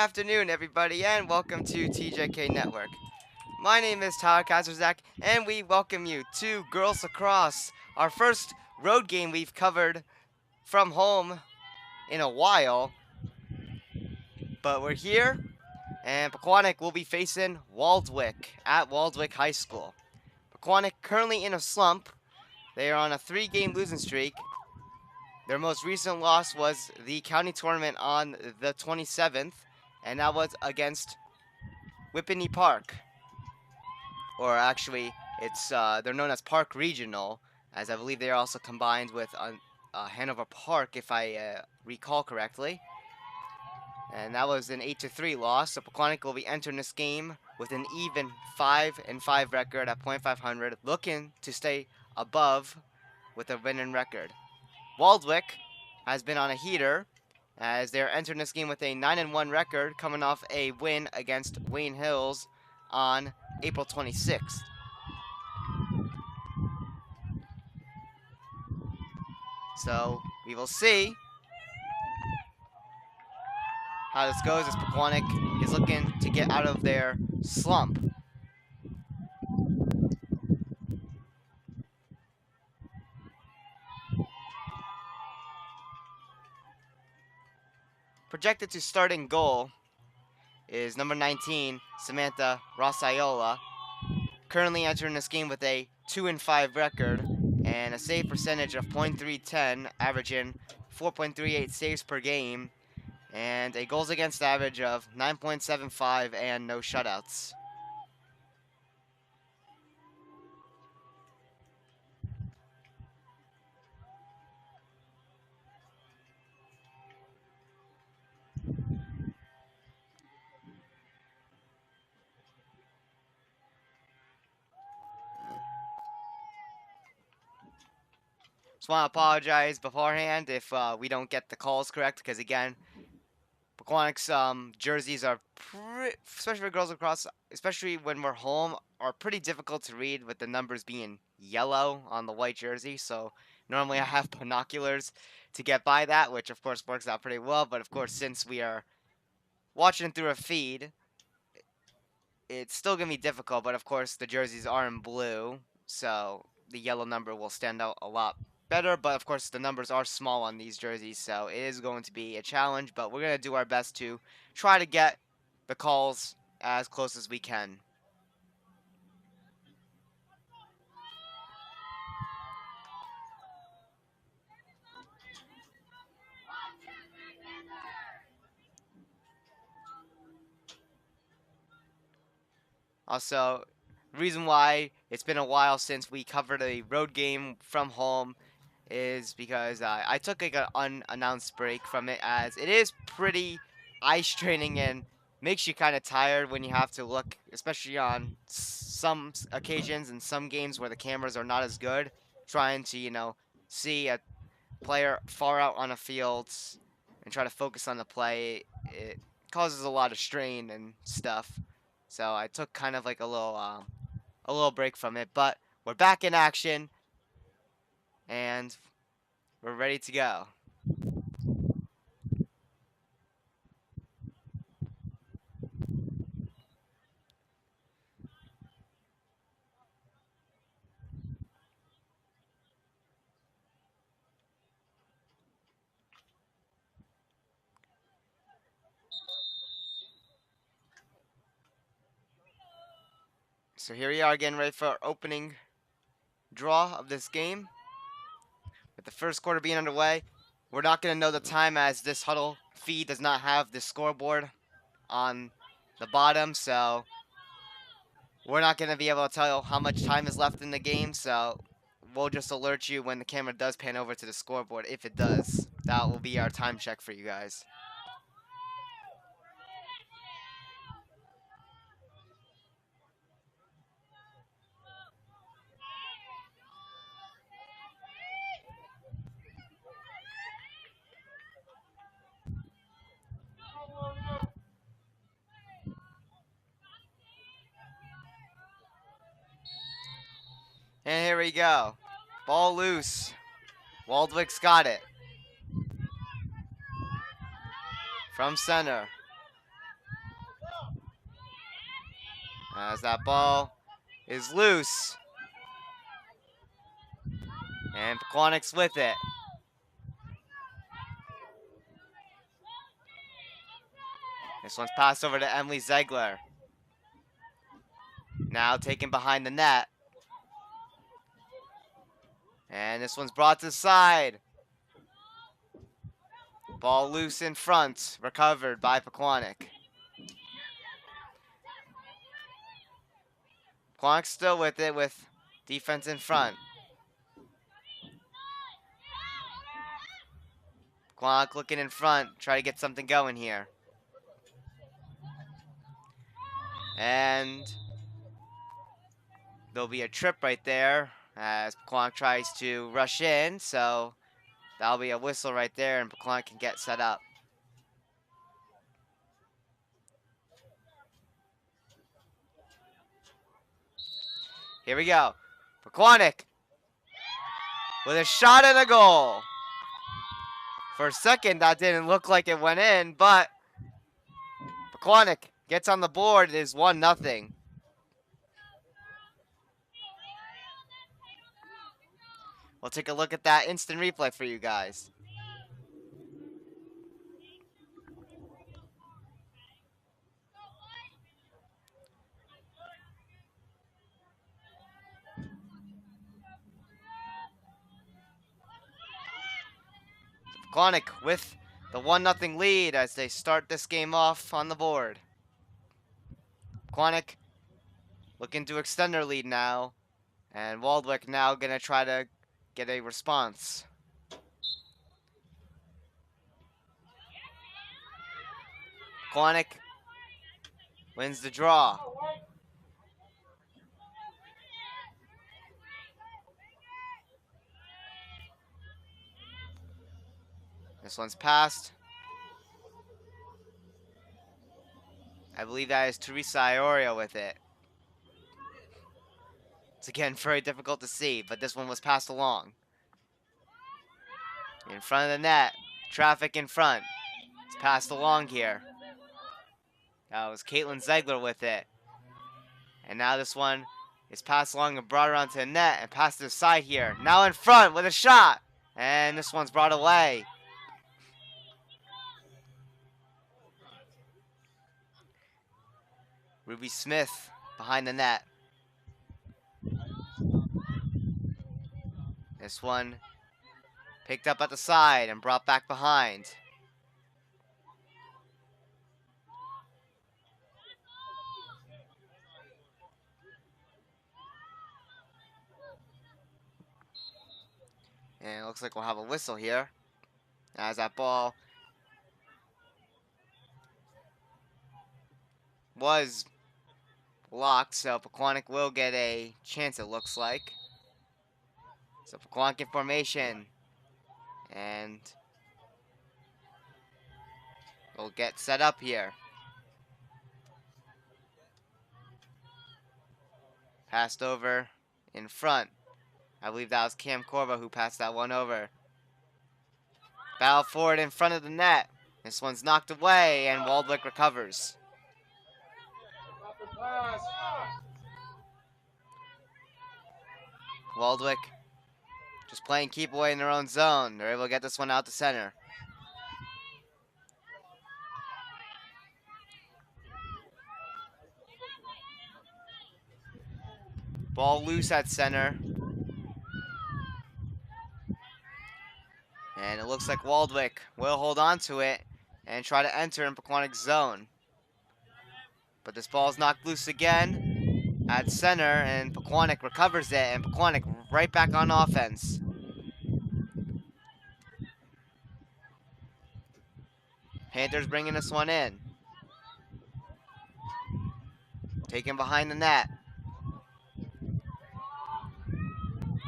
afternoon, everybody, and welcome to TJK Network. My name is Tyler Kazarzak, and we welcome you to Girls Lacrosse, our first road game we've covered from home in a while. But we're here, and Pequannock will be facing Waldwick at Waldwick High School. Pequannock currently in a slump. They are on a 3-game losing streak. Their most recent loss was the county tournament on the 27th, and that was against Whippany Park. Or actually, they're known as Park Regional, as I believe they are also combined with Hanover Park, if I recall correctly. And that was an 8-3 loss. So Pequannock will be entering this game with an even 5-5 record at .500, looking to stay above with a winning record. Waldwick has been on a heater, as they're entering this game with a 9-1 record, coming off a win against Wayne Hills on April 26th. So we will see how this goes as Pequannock is looking to get out of their slump. Projected to start in goal is number 19, Samantha Rosayola, currently entering this game with a 2-5 record and a save percentage of .310, averaging 4.38 saves per game, and a goals against average of 9.75 and no shutouts. Just want to apologize beforehand if we don't get the calls correct, because again, Pequannock's jerseys are, especially for girls lacrosse, especially when we're home, are pretty difficult to read with the numbers being yellow on the white jersey. So normally I have binoculars to get by that, which of course works out pretty well. But of course, since we are watching through a feed, it's still going to be difficult. But of course, the jerseys are in blue, so the yellow number will stand out a lot better. But of course, the numbers are small on these jerseys, so it is going to be a challenge. But we're going to do our best to try to get the calls as close as we can. Also, reason why it's been a while since we covered a road game from home is because I took like an unannounced break from it, as it is pretty eye straining and makes you kind of tired when you have to look, especially on some occasions and some games where the cameras are not as good, trying to, see a player far out on a field and try to focus on the play. It causes a lot of strain and stuff. So I took kind of like a little break from it, but we're back in action and we're ready to go. So here we are getting ready for our opening draw of this game. With the first quarter being underway, we're not going to know the time as this huddle feed does not have the scoreboard on the bottom, so we're not going to be able to tell how much time is left in the game, so we'll just alert you when the camera does pan over to the scoreboard, if it does. That will be our time check for you guys. And here we go. Ball loose. Waldwick's got it. From center. as that ball is loose. And Pequannock's with it. This one's passed over to Emily Ziegler. Now taken behind the net. And this one's brought to the side. Ball loose in front, recovered by Pequannock. Pequannock's still with it with defense in front. Pequannock looking in front, try to get something going here. And there'll be a trip right there as Pequannock tries to rush in, so that'll be a whistle right there and Pequannock can get set up. Here we go. Pequannock with a shot and a goal. For a second, that didn't look like it went in, but Pequannock gets on the board. It is 1-0. We'll take a look at that instant replay for you guys. Pequannock with the 1-0 lead as they start this game off on the board. Pequannock looking to extend their lead now, and Waldwick now going to try to get a response. Pequannock wins the draw. This one's passed. I believe that is Teresa Iorio with it. It's again very difficult to see, but this one was passed along. In front of the net. Traffic in front. It's passed along here. That was Caitlin Ziegler with it. And now this one is passed along and brought around to the net and passed to the side here. Now in front with a shot. And this one's brought away. Ruby Smith behind the net. This one picked up at the side and brought back behind. And it looks like we'll have a whistle here as that ball was blocked, so Pequannock will get a chance, it looks like. So Pequannock in formation, and we'll get set up here. Passed over in front. I believe that was Cam Corva who passed that one over. Battle forward in front of the net. This one's knocked away, and Waldwick recovers. Waldwick just playing keep away in their own zone. They're able to get this one out to center. Ball loose at center. And it looks like Waldwick will hold on to it and try to enter in Pequannock's zone. But this ball's knocked loose again at center, and Pequannock recovers it, and Pequannock right back on offense. Panthers bringing this one in. Taken behind the net.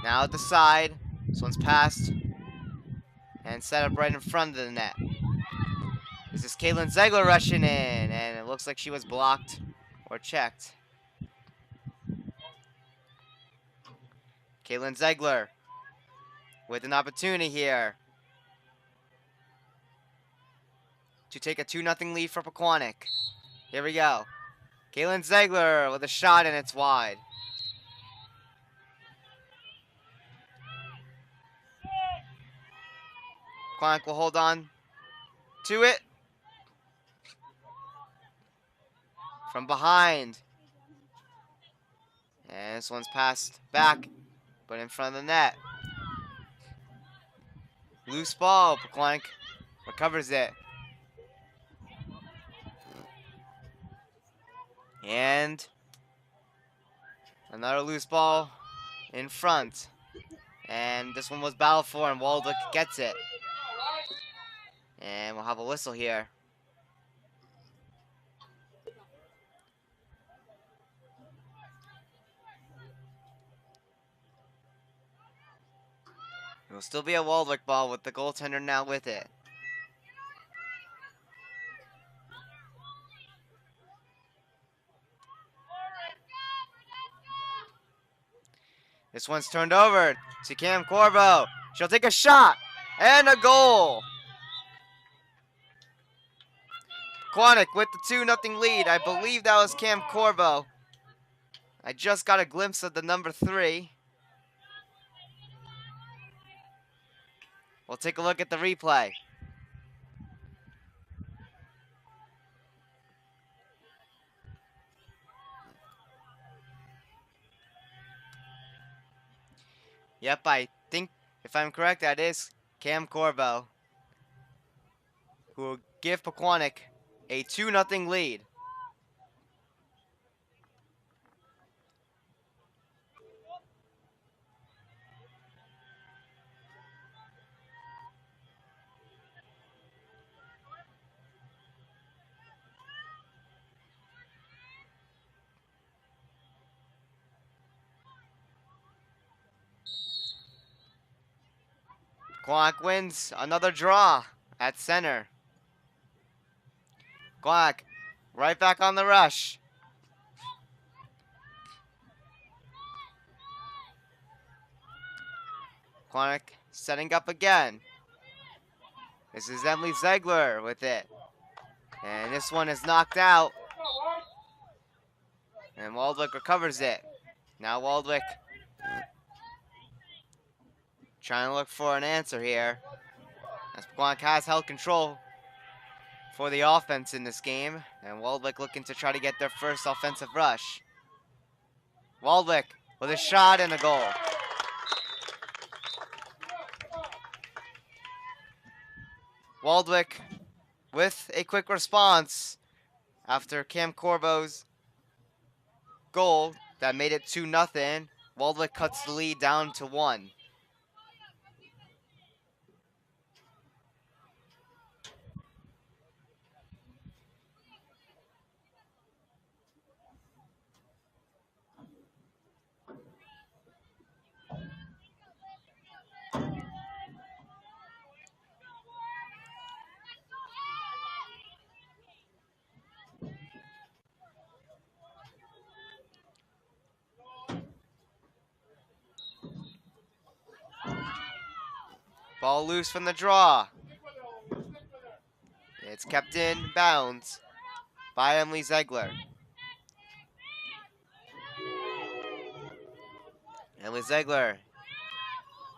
Now at the side. This one's passed and set up right in front of the net. This is Caitlin Ziegler rushing in, and it looks like she was blocked or checked. Caitlin Ziegler with an opportunity here to take a 2-0 lead for Pequannock. Here we go. Kaylin Ziegler with a shot, and it's wide. Pequannock will hold on to it. From behind. And this one's passed back, but in front of the net. Loose ball. Pequannock recovers it. And another loose ball in front. And this one was battled for, and Waldwick gets it. And we'll have a whistle here. It will still be a Waldwick ball with the goaltender now with it. This one's turned over to Cam Corbo. She'll take a shot and a goal. Pequannock with the 2-0 lead. I believe that was Cam Corbo. I just got a glimpse of the number 3. We'll take a look at the replay. Yep, I think, if I'm correct, that is Cam Corbo, who will give Pequannock a 2-0 lead. Pequannock wins another draw at center. Pequannock right back on the rush. Pequannock setting up again. This is Emily Ziegler with it. And this one is knocked out. And Waldwick recovers it. Now Waldwick trying to look for an answer here, as Pequannock has held control for the offense in this game, and Waldwick looking to try to get their first offensive rush. Waldwick with a shot and a goal. Waldwick with a quick response after Cam Corbo's goal that made it 2-0. Waldwick cuts the lead down to 1. Ball loose from the draw. It's kept in bounds by Emily Ziegler. Emily Ziegler.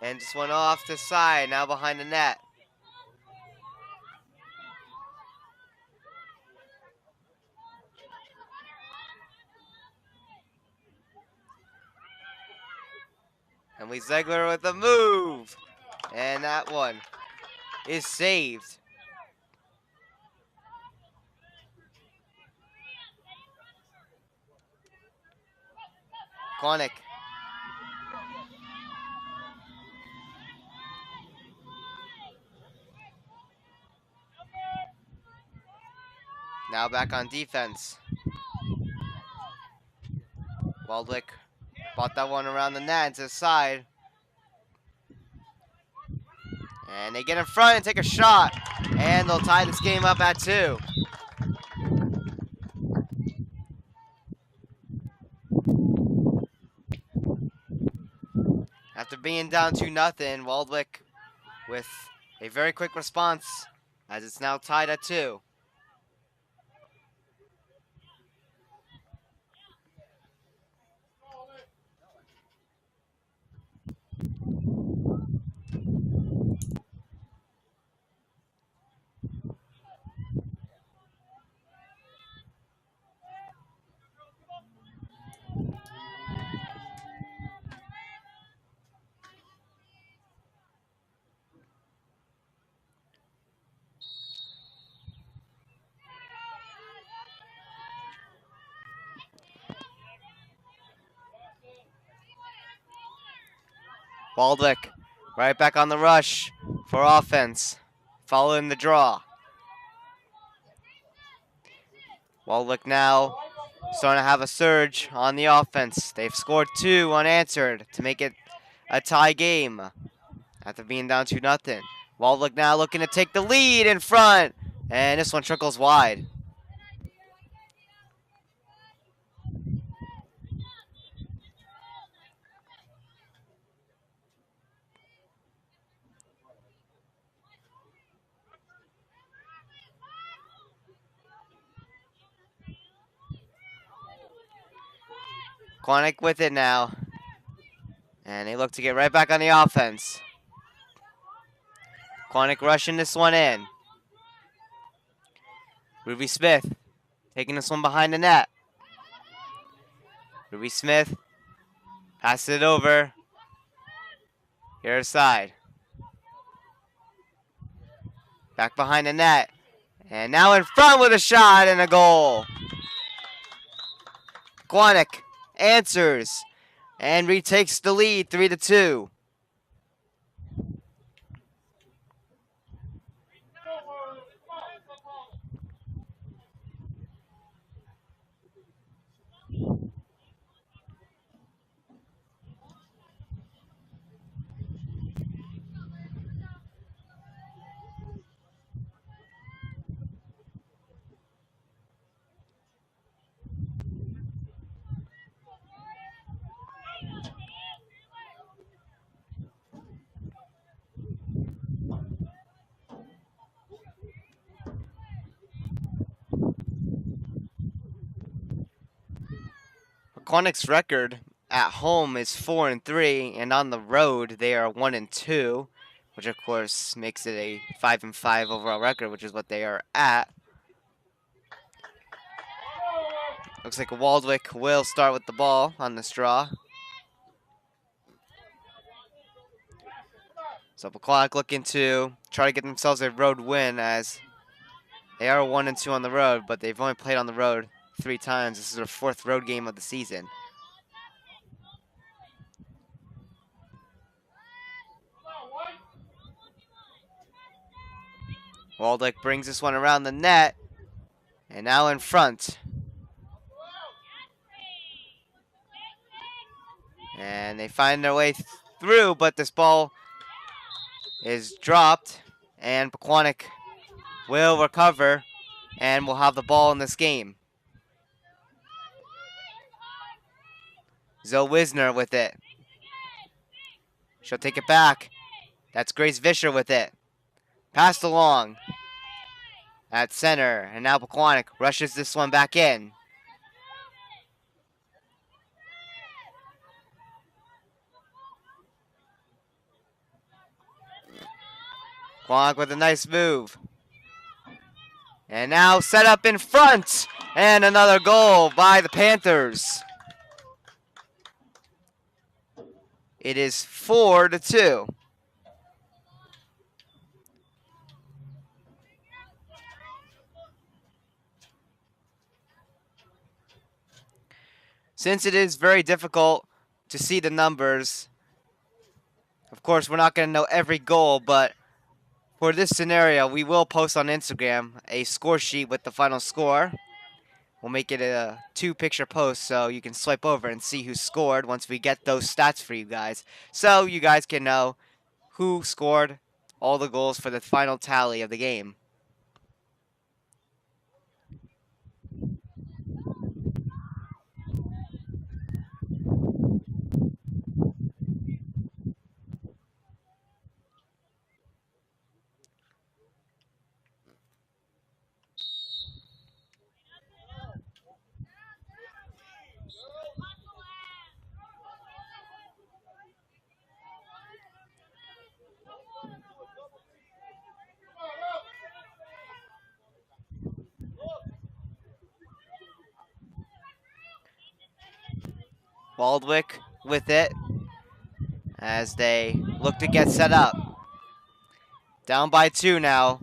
And just went off the side, now behind the net. Emily Ziegler with a move. And that one is saved. Pequannock. Now back on defense. Waldwick bought that one around the net to the side. And they get in front and take a shot. And they'll tie this game up at 2. After being down 2-0, Waldwick with a very quick response as it's now tied at 2. Waldwick right back on the rush for offense, following the draw. Waldwick now starting to have a surge on the offense. They've scored 2 unanswered to make it a tie game after being down 2-0. Waldwick now looking to take the lead in front, and this one trickles wide. Pequannock with it now. And they look to get right back on the offense. Pequannock rushing this one in. Ruby Smith taking this one behind the net. Ruby Smith passes it over. Here side. Back behind the net. And now in front with a shot and a goal. Pequannock answers and retakes the lead 3-2. Pequannock's record at home is 4-3, and on the road they are 1-2, which of course makes it a 5-5 overall record, which is what they are at. Looks like Waldwick will start with the ball on this draw. So Pequannock looking to try to get themselves a road win, as they are 1-2 on the road, but they've only played on the road 3 times. This is their 4th road game of the season. Waldwick brings this one around the net, and now in front. And they find their way through, but this ball is dropped, and Pequannock will recover and will have the ball in this game. Zoe Wisner with it. She'll take it back. That's Grace Vischer with it. Passed along at center, and now Pequannock rushes this one back in. Pequannock with a nice move. And now set up in front, and another goal by the Panthers. It is 4-2. Since it is very difficult to see the numbers, of course, we're not going to know every goal, but for this scenario, we will post on Instagram a score sheet with the final score. We'll make it a 2-picture post so you can swipe over and see who scored once we get those stats for you guys. So you guys can know who scored all the goals for the final tally of the game. Waldwick with it as they look to get set up. Down by 2 now.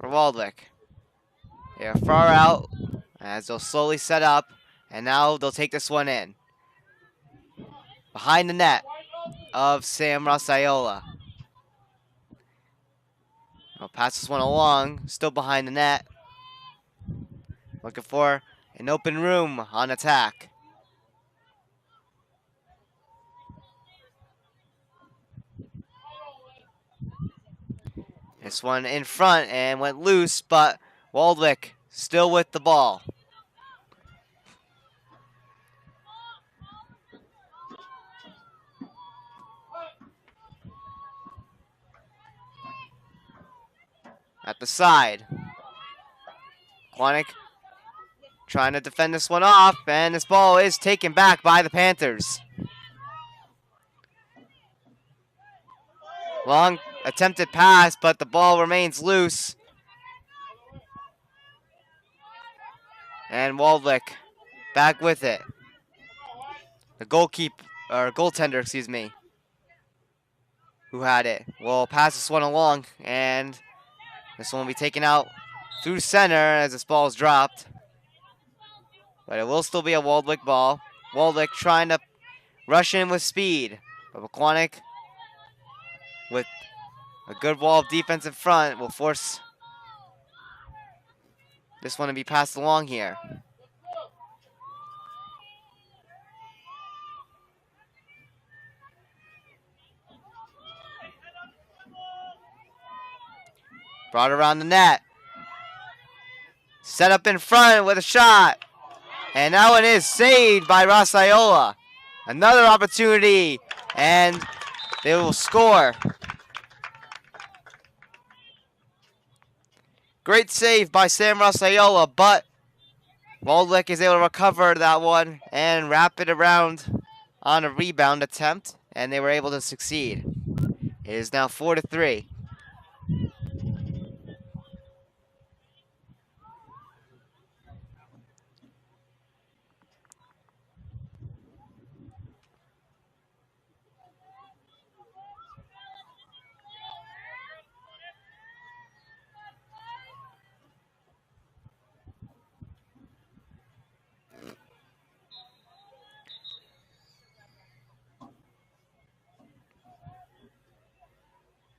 For Waldwick. They are far out as they'll slowly set up And now they'll take this one in. Behind the net of Sam Rasaiola. I'll pass this one along, still behind the net. Looking for an open room on attack. This one in front and went loose, but Waldwick still with the ball. At the side. Pequannock trying to defend this one off, and this ball is taken back by the Panthers. Long attempted pass, but the ball remains loose. And Waldwick back with it. The goaltender, excuse me, who had it, will pass this one along, and this one will be taken out through center as this ball is dropped. But it will still be a Waldwick ball. Waldwick trying to rush in with speed. But Pequannock, with a good wall of defense in front, will force this one to be passed along here. Brought around the net. Set up in front with a shot. And that one is saved by Rasaiola. Another opportunity, and they will score. Great save by Sam Rasaiola, but Waldwick is able to recover that one and wrap it around on a rebound attempt, and they were able to succeed. It is now 4-3.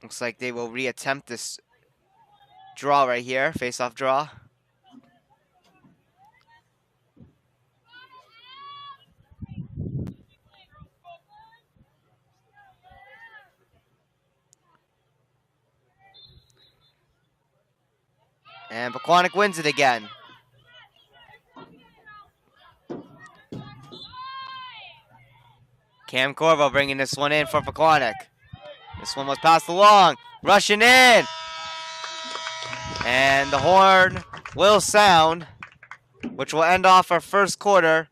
Looks like they will reattempt this draw right here, face-off draw. And Pequannock wins it again. Cam Corvo bringing this one in for Pequannock. This one was passed along, rushing in. And the horn will sound, which will end off our first quarter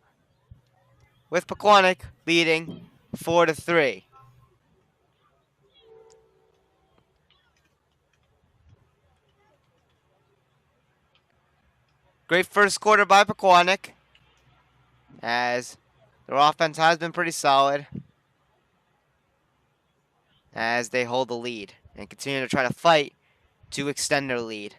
with Pequannock leading 4-3. Great first quarter by Pequannock, as their offense has been pretty solid, as they hold the lead and continue to try to fight to extend their lead.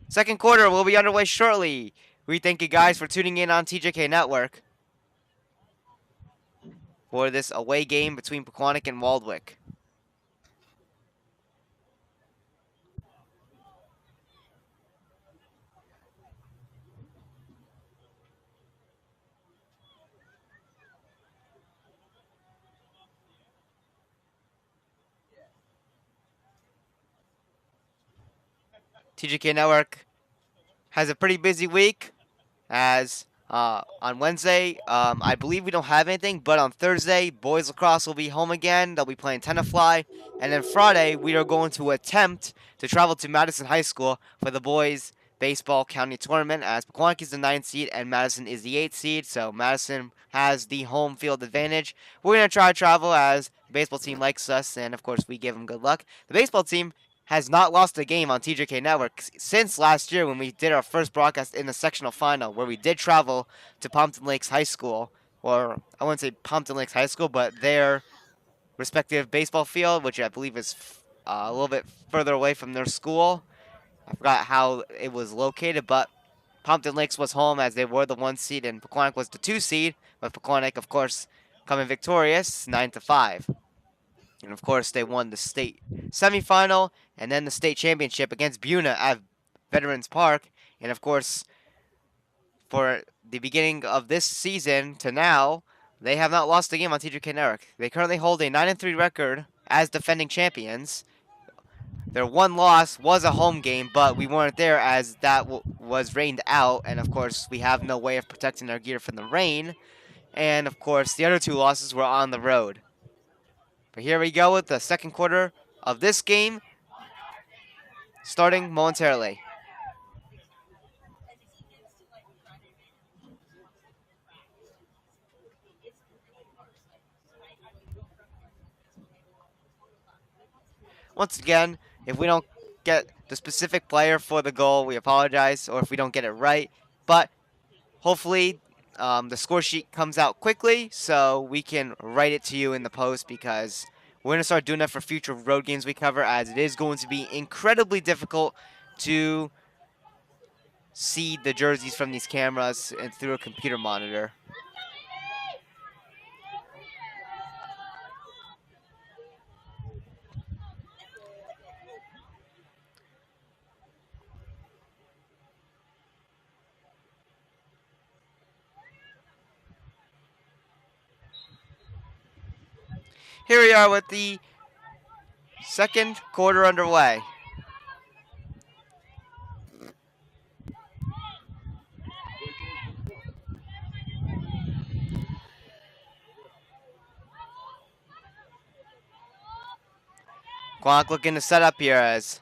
Second quarter will be underway shortly. We thank you guys for tuning in on TJK Network for this away game between Pequannock and Waldwick. TJK Network has a pretty busy week, as on Wednesday, I believe we don't have anything, but on Thursday, boys lacrosse will be home again. They'll be playing Tenafly, and then Friday, we are going to attempt to travel to Madison High School for the boys baseball county tournament, as Pequannock is the 9th seed and Madison is the 8th seed, so Madison has the home field advantage. We're going to try to travel, as the baseball team likes us, and of course, we give them good luck. The baseball team has not lost a game on TJK Network since last year, when we did our first broadcast in the sectional final, where we did travel to Pompton Lakes High School, or I wouldn't say Pompton Lakes High School, but their respective baseball field, which I believe is a little bit further away from their school. I forgot how it was located, but Pompton Lakes was home as they were the 1 seed and Pequannock was the 2 seed, but Pequannock, of course, coming victorious 9-5. And of course, they won the state semifinal and then the state championship against Buna at Veterans Park. And of course, for the beginning of this season to now, they have not lost a game on TJK Network. They currently hold a 9-3 record as defending champions. Their one loss was a home game, but we weren't there as that was rained out. And of course, we have no way of protecting our gear from the rain. And of course, the other 2 losses were on the road. But here we go with the second quarter of this game, starting momentarily. Once again, if we don't get the specific player for the goal, we apologize, or if we don't get it right. But hopefully, the score sheet comes out quickly so we can write it to you in the post, because we're going to start doing that for future road games we cover, as it is going to be incredibly difficult to see the jerseys from these cameras and through a computer monitor. Here we are with the second quarter underway. Pequannock looking to set up here as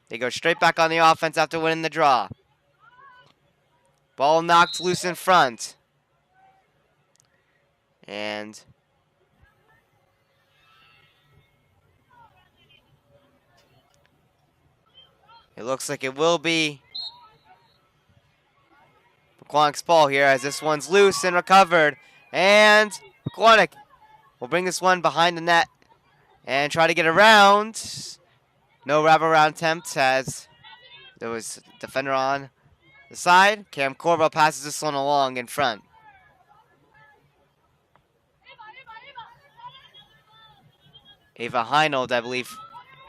they go straight back on the offense after winning the draw. Ball knocked loose in front. And it looks like it will be Pequannock's ball here as this one's loose and recovered. And Pequannock will bring this one behind the net and try to get around. No wraparound attempt as there was a defender on the side. Cam Corvo passes this one along in front. Ava Heinold, I believe,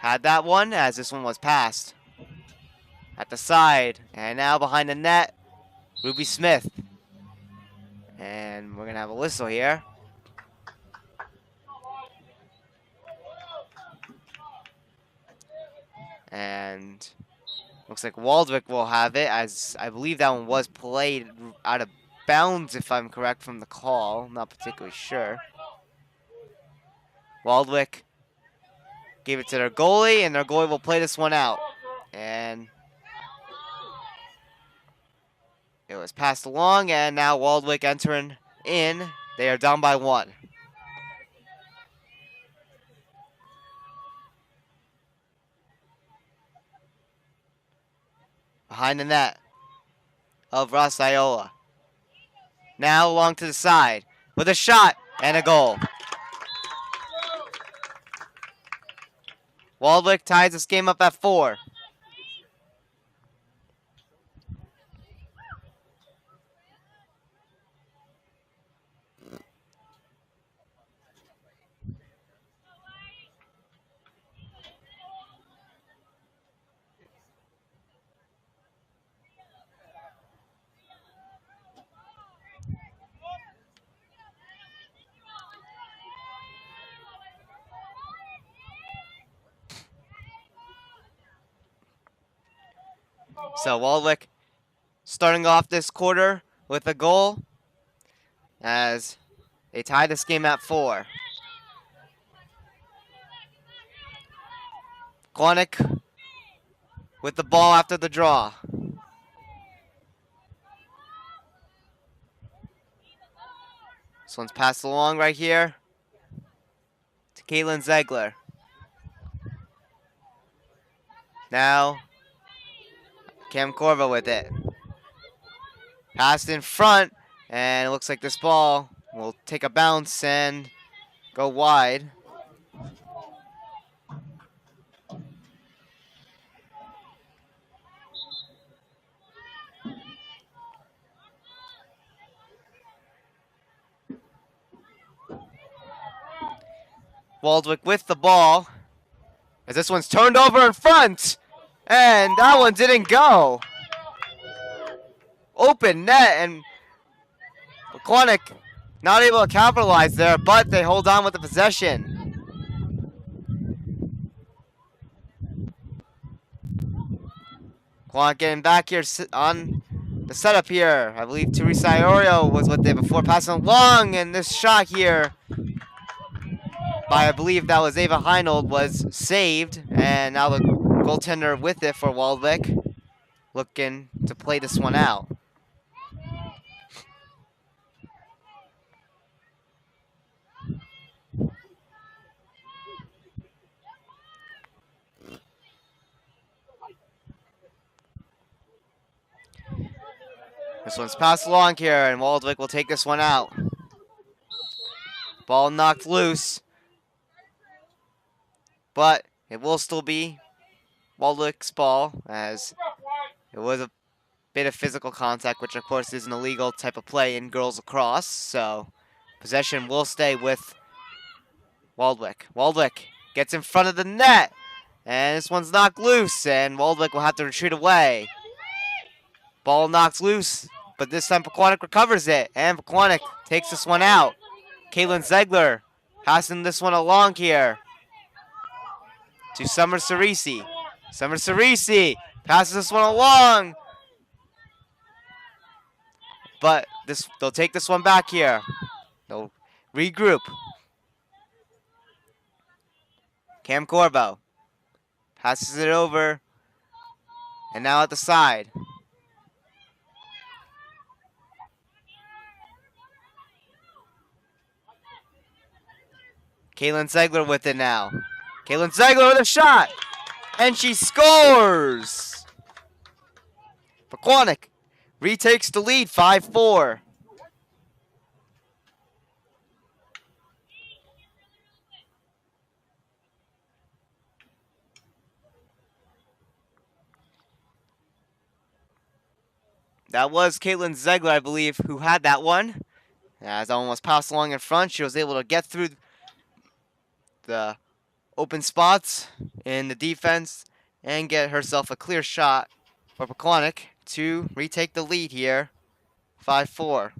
had that one as this one was passed. At the side, and now behind the net, Ruby Smith. And we're going to have a whistle here. And looks like Waldwick will have it, as I believe that one was played out of bounds, if I'm correct from the call. I'm not particularly sure. Waldwick gave it to their goalie, and their goalie will play this one out. And it was passed along, and now Waldwick entering in. They are down by 1. Behind the net of Ross Iola. Now along to the side with a shot and a goal. Waldwick ties this game up at 4. So Waldwick starting off this quarter with a goal as they tie this game at 4. Pequannock with the ball after the draw. This one's passed along right here to Caitlin Zegler. Now Cam Corvo with it. Passed in front, and it looks like this ball will take a bounce and go wide. Waldwick with the ball. As this one's turned over in front. And that one didn't go. Open net, and Pequannock not able to capitalize there, but they hold on with the possession. Pequannock getting back here on the setup here. I believe Teresa Iorio was with it before passing along, and this shot here by, I believe that was Ava Heinold, was saved, and now the goaltender with it for Waldwick, looking to play this one out. This one's passed along here, and Waldwick will take this one out. Ball knocked loose, but it will still be Waldwick's ball, as it was a bit of physical contact, which of course is an illegal type of play in girls lacrosse, so possession will stay with Waldwick. Waldwick gets in front of the net, and this one's knocked loose, and Waldwick will have to retreat away. Ball knocked loose, but this time Pequannock recovers it, and Pequannock takes this one out. Caitlin Zegler passing this one along here to Summer Cerisi. Summer Cerisi passes this one along, but they'll take this one back here. They'll regroup. Cam Corbo passes it over, and now at the side. Caitlin Zegler with it now. Caitlin Zegler with a shot, and she scores! Pequannock retakes the lead, 5-4. That was Caitlin Zegler, I believe, who had that one. As that one was passed along in front, she was able to get through the open spots in the defense and get herself a clear shot for Pequannock to retake the lead here, 5-4.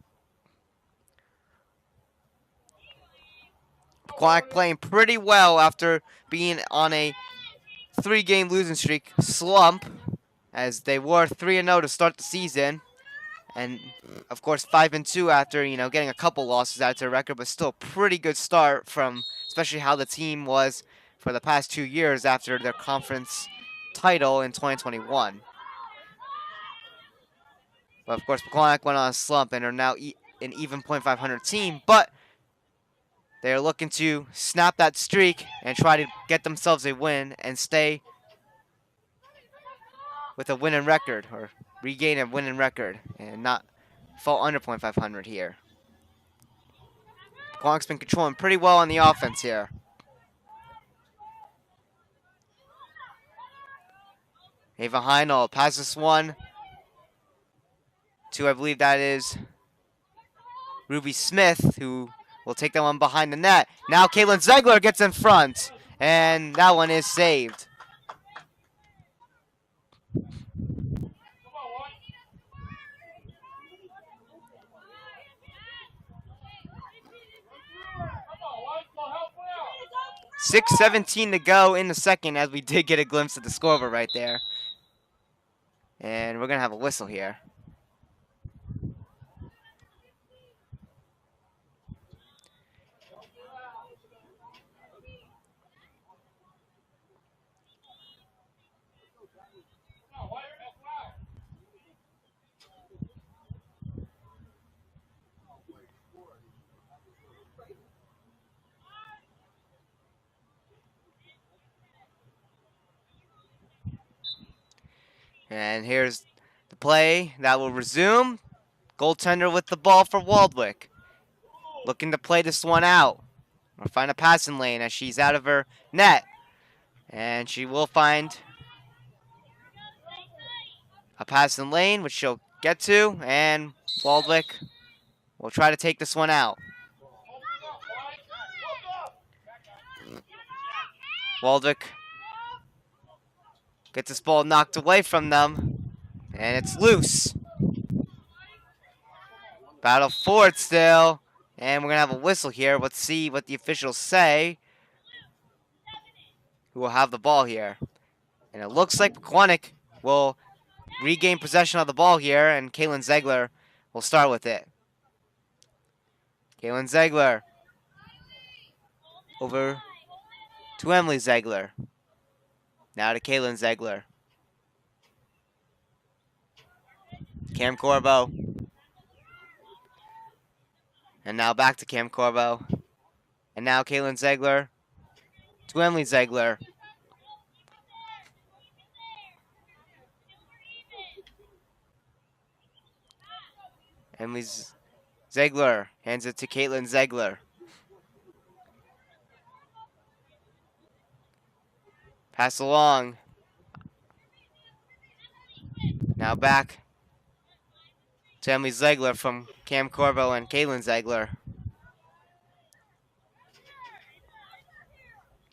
Pequannock playing pretty well after being on a 3-game losing streak slump, as they were 3-0 to start the season, and of course 5-2 after getting a couple losses out to their record, but still a pretty good start from especially how the team was for the past 2 years after their conference title in 2021. But of course Pequannock went on a slump and are now an even .500 team, but they're looking to snap that streak and try to get themselves a win and stay with a winning record, or regain a winning record, and not fall under .500 here. Pequannock's been controlling pretty well on the offense here. Ava Heinold passes this one to, I believe that is Ruby Smith, who will take that one behind the net. Now Caitlin Zegler gets in front, and that one is saved. .6:17 to go in the second, as we did get a glimpse of the scoreboard right there. And we're going to have a whistle here. And here's the play that will resume. Goaltender with the ball for Waldwick, looking to play this one out or find a passing lane as she's out of her net. And she will find a passing lane, which she'll get to, and Waldwick will try to take this one out. Waldwick gets this ball knocked away from them, and it's loose. Battle for it still, and we're going to have a whistle here. Let's see what the officials say. Who will have the ball here? And it looks like Pequannock will regain possession of the ball here, and Kaylin Ziegler will start with it. Kaylin Ziegler over to Emily Ziegler. Now to Kaylin Ziegler. Cam Corbo. And now back to Cam Corbo. And now Kaylin Ziegler to Emily Ziegler. Emily Ziegler hands it to Caitlin Ziegler. Pass along. Now back to Emily Ziegler from Cam Corbo and Caitlin Ziegler.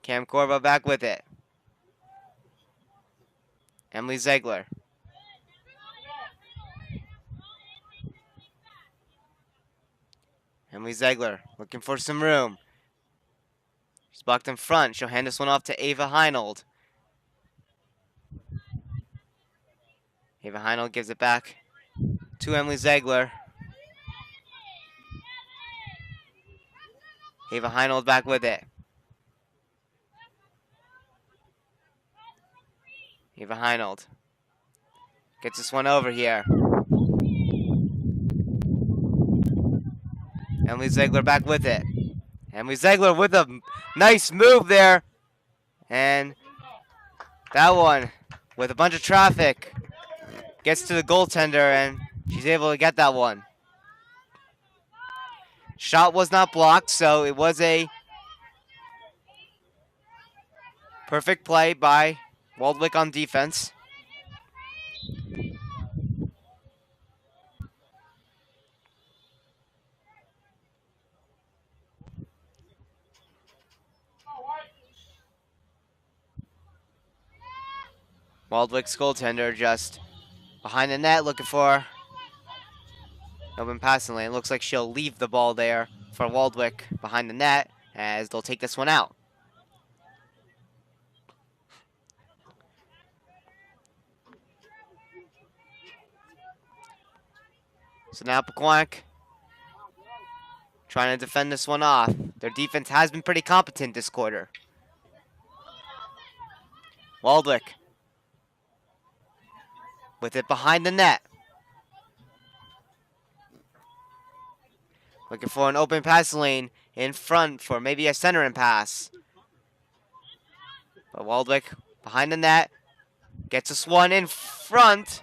Cam Corbo back with it. Emily Ziegler. Emily Ziegler looking for some room. She's blocked in front. She'll hand this one off to Ava Heinold. Ava Heinold gives it back to Emily Ziegler. Ava Heinold back with it. Ava Heinold gets this one over here. Emily Ziegler back with it. Emily Ziegler with a nice move there. And that one, with a bunch of traffic, gets to the goaltender, and she's able to get that one. Shot was not blocked, so it was a perfect play by Waldwick on defense. Waldwick's goaltender just behind the net looking for open passing lane. Looks like she'll leave the ball there for Waldwick behind the net as they'll take this one out. So now Pequannock trying to defend this one off. Their defense has been pretty competent this quarter. Waldwick with it behind the net. Looking for an open pass lane in front for maybe a centering pass. But Waldwick behind the net gets this one in front.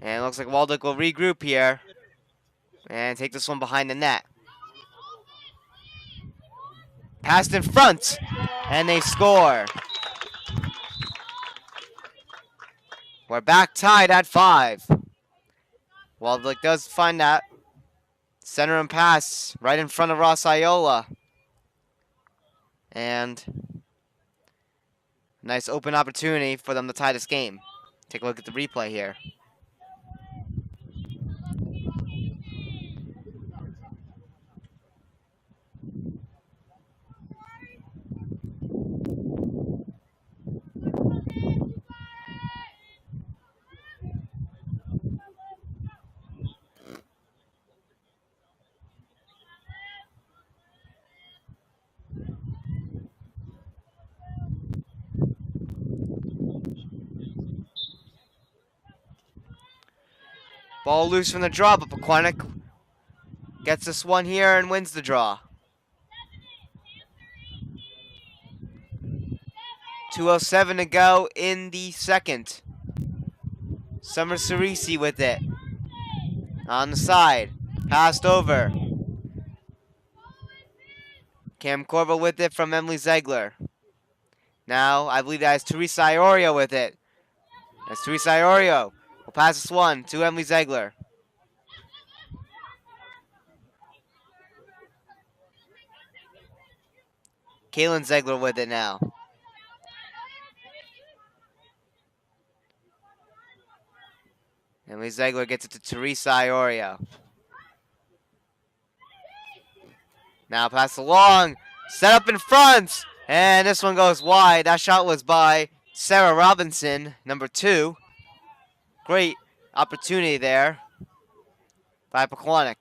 And it looks like Waldwick will regroup here and take this one behind the net. Passed in front, and they score. We're back tied at 5. Waldwick does find that center and pass right in front of Ross Iola. And nice open opportunity for them to tie this game. Take a look at the replay here. Ball loose from the draw, but Pequannock gets this one here and wins the draw. 2:07 to go in the second. Summer Cerisi with it. On the side. Passed over. Cam Corvo with it from Emily Ziegler. Now, I believe that is Teresa Iorio with it. That's Teresa Iorio. We'll pass this one to Emily Ziegler. Kaylin Ziegler with it now. Emily Ziegler gets it to Teresa Iorio. Now pass along. Set up in front. And this one goes wide. That shot was by Sarah Robinson, number 2. Great opportunity there by Pequannock.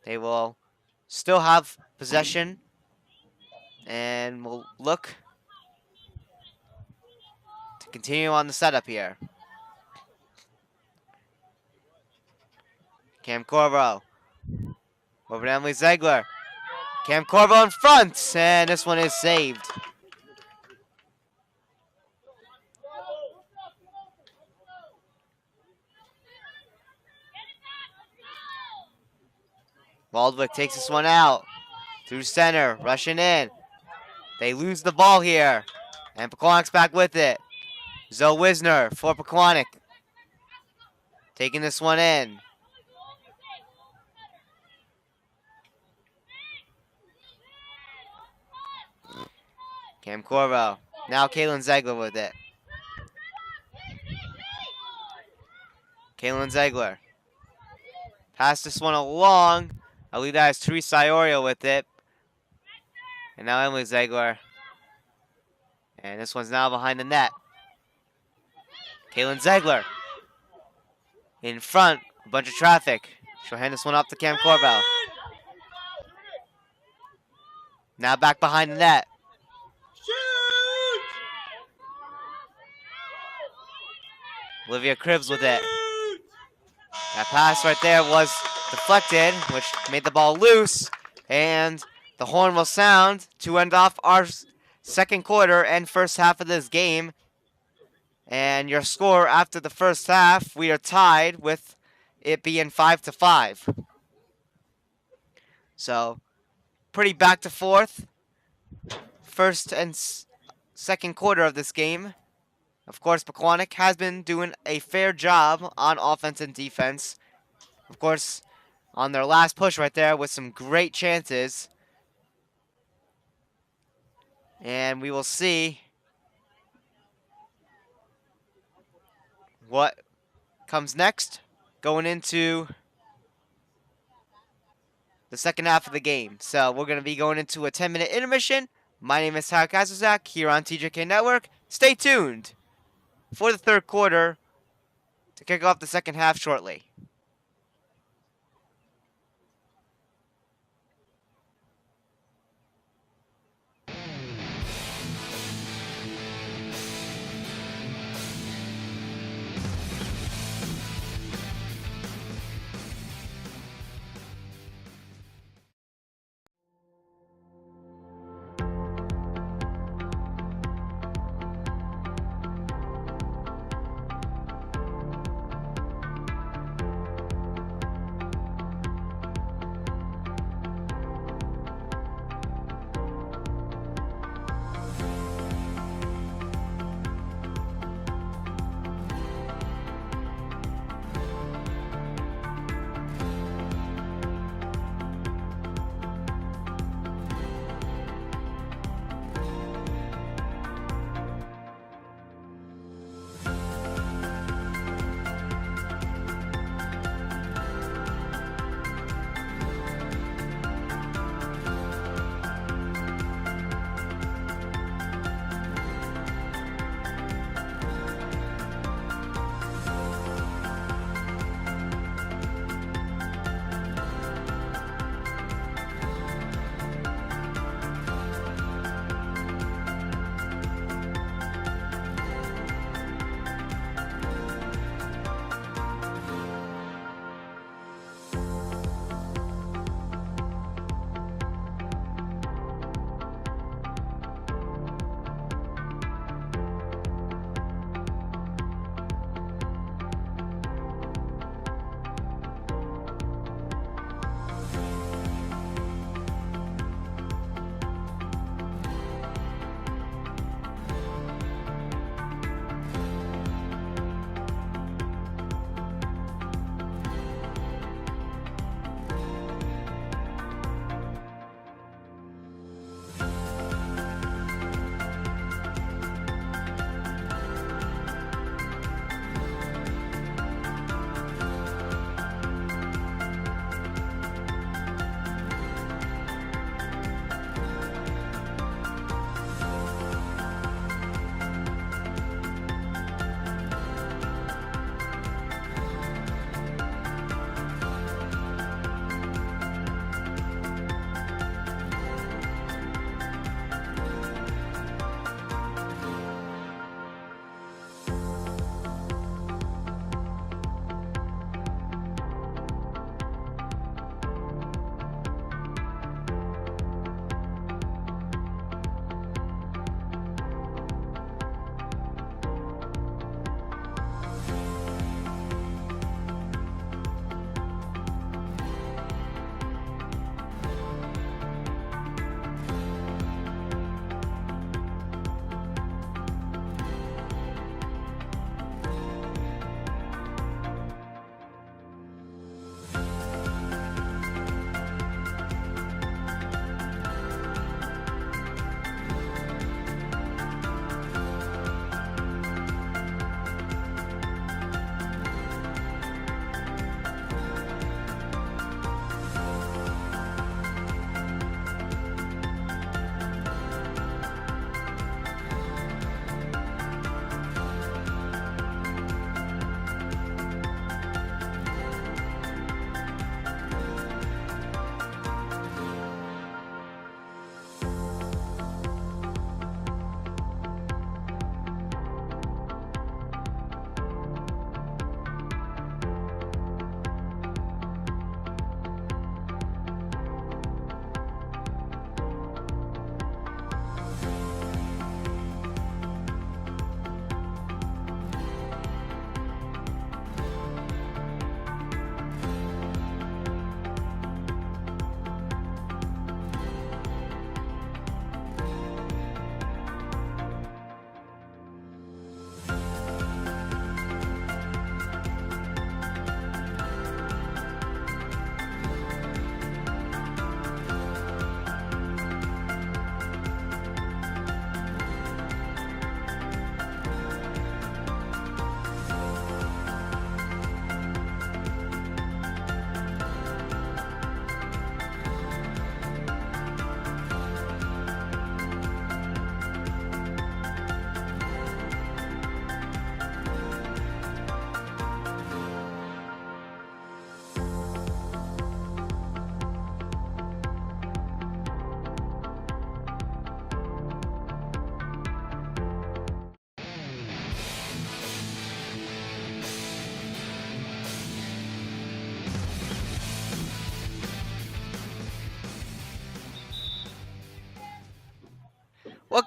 They will still have possession and will look to continue on the setup here. Cam Corvo over to Emily Ziegler. Cam Corvo in front, and this one is saved. Waldwick takes this one out. Through center, rushing in. They lose the ball here. And Pequannock's back with it. Zoe Wisner for Pequannock. Taking this one in. Cam Corvo. Now Kaylin Ziegler with it. Kaylin Ziegler. Pass this one along. I believe that is Teresa Iorio with it. And now Emily Ziegler. And this one's now behind the net. Kaylin Ziegler. In front. A bunch of traffic. She'll hand this one off to Cam Corvo. Now back behind the net. Olivia Cribbs with it. That pass right there was deflected, which made the ball loose. And the horn will sound to end off our second quarter and first half of this game. And your score after the first half, we are tied with it being 5-5. So, pretty back to forth. First and second quarter of this game. Of course, Pequannock has been doing a fair job on offense and defense. Of course, on their last push right there with some great chances. And we will see what comes next going into the second half of the game. So we're going to be going into a 10-minute intermission. My name is Tyler Kazazak here on TJK Network. Stay tuned for the third quarter to kick off the second half shortly.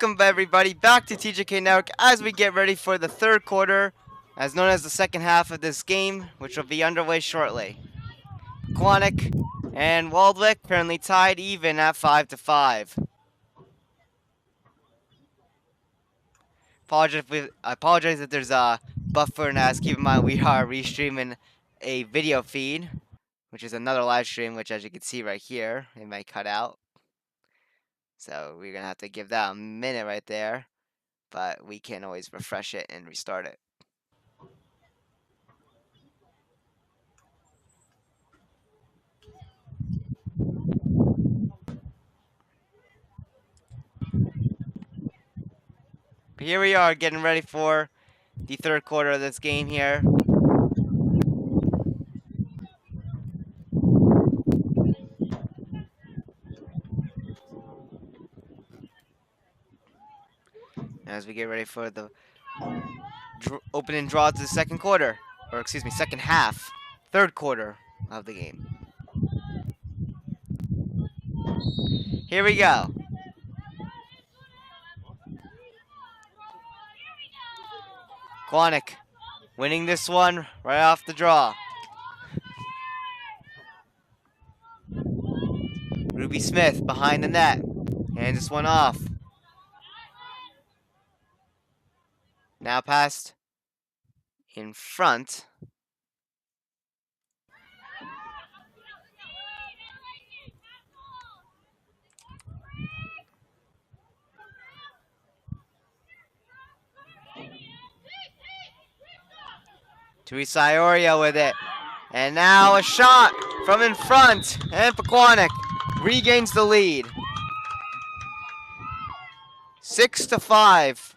welcome everybody back to TJK Network as we get ready for the third quarter, as known as the second half of this game, which will be underway shortly. Pequannock and Waldwick currently tied even at 5-5. I apologize if there's a buffer, and as keep in mind we are restreaming a video feed, which is another live stream, which as you can see right here, it might cut out. So we're gonna have to give that a minute right there, but we can always refresh it and restart it. But here we are getting ready for the third quarter of this game here. As we get ready for the opening draw to the second quarter, or excuse me, second half, third quarter of the game. Here we go. Pequannock winning this one right off the draw. Ruby Smith behind the net. Hands this one off. Now passed in front. Teresa Iorio with it. And now a shot from in front. And Pequannock regains the lead. 6-5.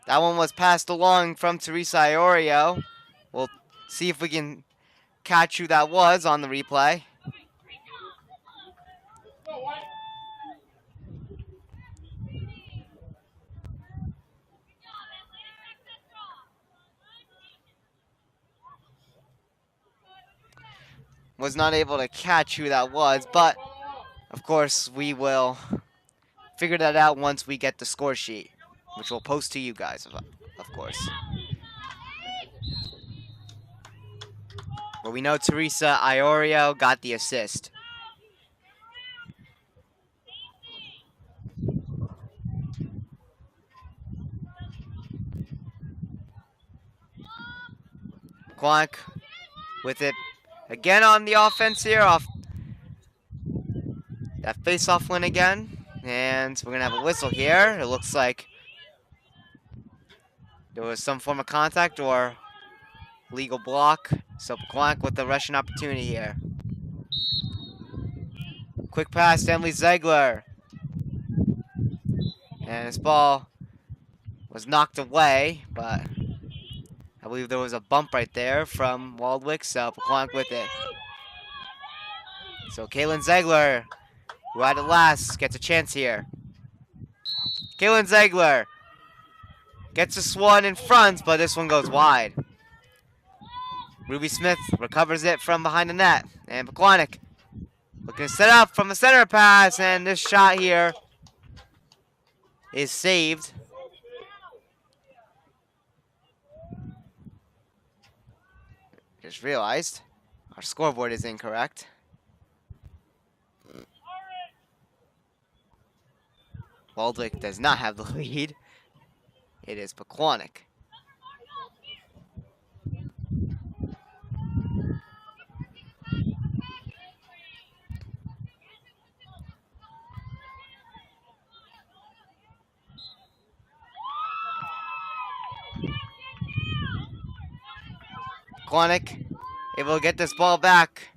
That one was passed along from Teresa Iorio. We'll see if we can catch who that was on the replay. Was not able to catch who that was, but of course we will figure that out once we get the score sheet, which we'll post to you guys, of course. But we know Teresa Iorio got the assist. Pequannock with it again on the offense here, off that face-off win again. And we're going to have a whistle here. It looks like there was some form of contact or legal block. So Pequannock with the rushing opportunity here. Quick pass to Emily Ziegler. And this ball was knocked away, but I believe there was a bump right there from Waldwick, so Pequannock with it. So Kaylin Ziegler, who had it last, gets a chance here. Kaylin Ziegler gets this one in front, but this one goes wide. Ruby Smith recovers it from behind the net. And Pequannock looking to set up from the center pass, and this shot here is saved. Just realized our scoreboard is incorrect. Waldwick does not have the lead. It is Pequannock. Pequannock able to get this ball back.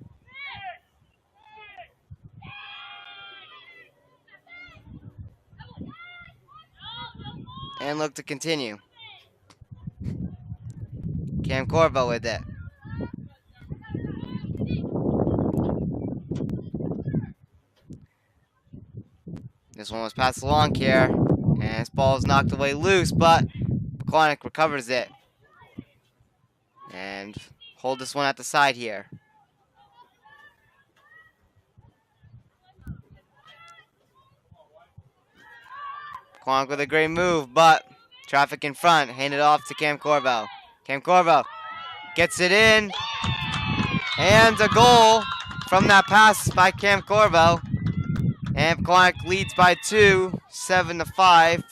And look to continue. Cam Corvo with it. This one was passed along here. And this ball is knocked away loose, but Pequannock recovers it. And hold this one at the side here. Pequannock with a great move, but traffic in front. Handed off to Cam Corvo. Cam Corvo gets it in. And a goal from that pass by Cam Corvo. And Pequannock leads by 2, 7-5.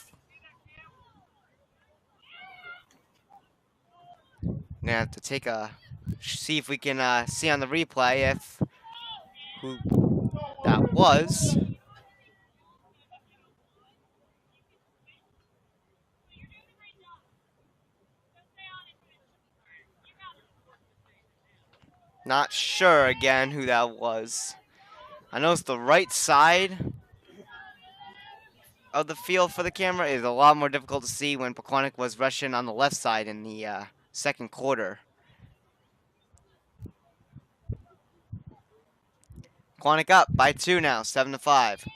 Gonna have to see if we can see on the replay if who that was. Not sure again who that was. I know it's the right side of the field for the camera. It's a lot more difficult to see when Pequannock was rushing on the left side in the second quarter. Pequannock up by 2 now, 7-5.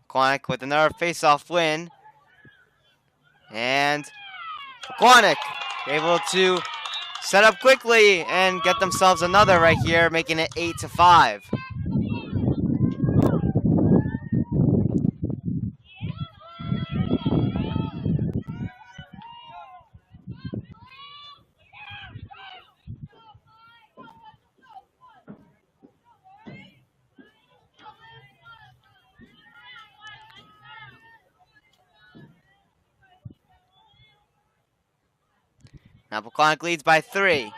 Pequannock with another face-off win. And Pequannock able to set up quickly and get themselves another right here, making it 8-5. Now Pequannock leads by 3.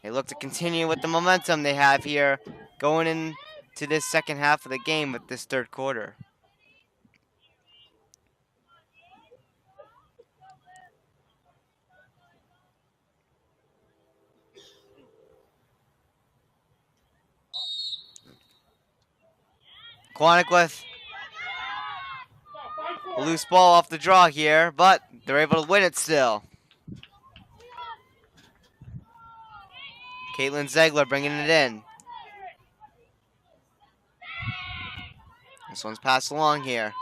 They look to continue with the momentum they have here going into this second half of the game with this third quarter. Pequannock with a loose ball off the draw here, but they're able to win it still. Caitlin Zegler bringing it in. This one's passed along here.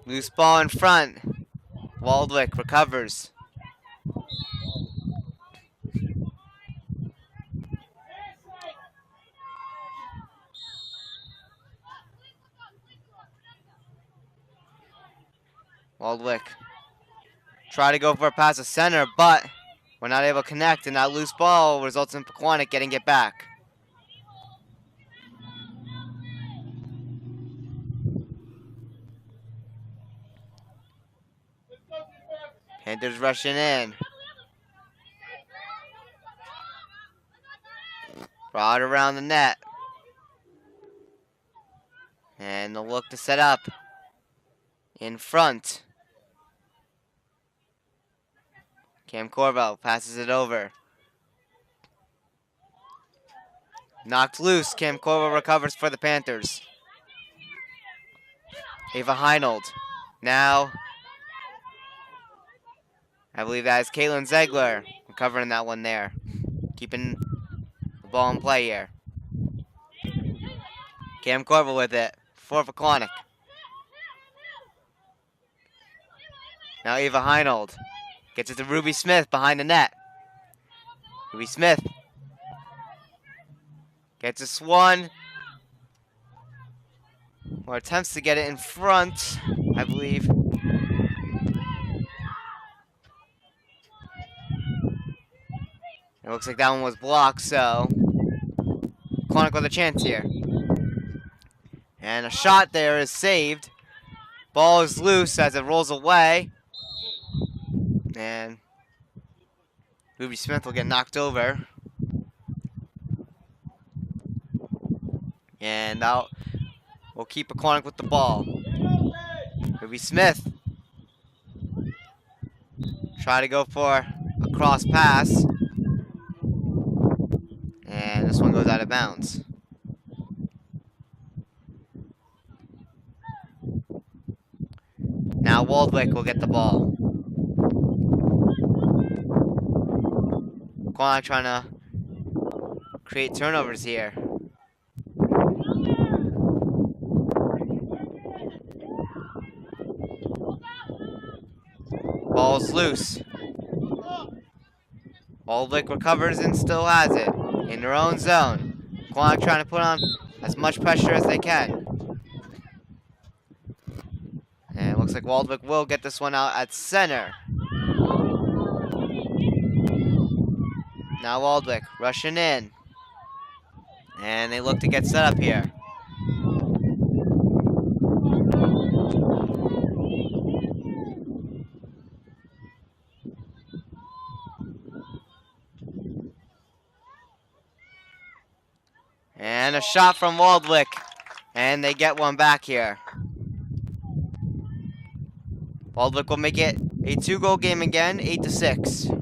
Loose ball in front. Waldwick recovers. Waldwick try to go for a pass to center, but we're not able to connect, and that loose ball results in Pequannock getting it back. Panthers rushing in. Brought around the net. And they'll look to set up in front. Cam Corvo passes it over. Knocked loose. Cam Corvo recovers for the Panthers. Ava Heinold. Now, I believe that is Caitlin Zegler recovering that one there. Keeping the ball in play here. Cam Corvo with it for Pequannock. Now Ava Heinold gets it to Ruby Smith behind the net. Ruby Smith gets a swan. Or attempts to get it in front, I believe. It looks like that one was blocked, so Pequannock with a chance here. And a shot there is saved. Ball is loose as it rolls away. And Ruby Smith will get knocked over. And now we'll keep Pequannock with the ball. Ruby Smith. Try to go for a cross pass. And this one goes out of bounds. Now Waldwick will get the ball. Pequannock trying to create turnovers here. Ball's loose. Waldwick recovers and still has it in their own zone. Pequannock trying to put on as much pressure as they can. And it looks like Waldwick will get this one out at center. Now Waldwick rushing in. And they look to get set up here. And a shot from Waldwick. And they get one back here. Waldwick will make it a 2-goal game again, 8-6.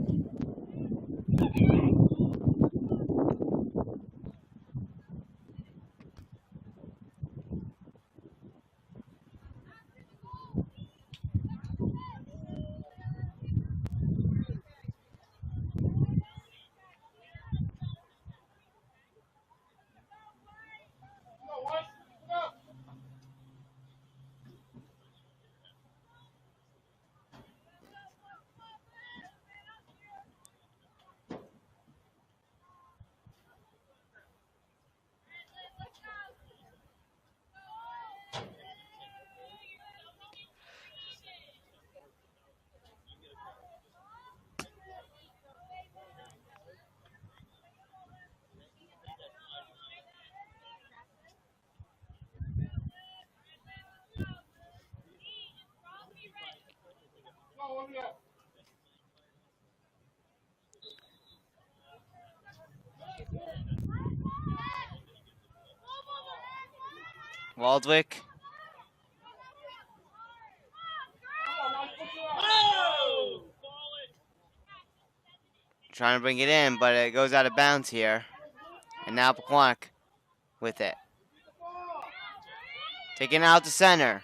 Waldwick. Trying to bring it in, but it goes out of bounds here. And now Pequannock with it. Taking it out to center.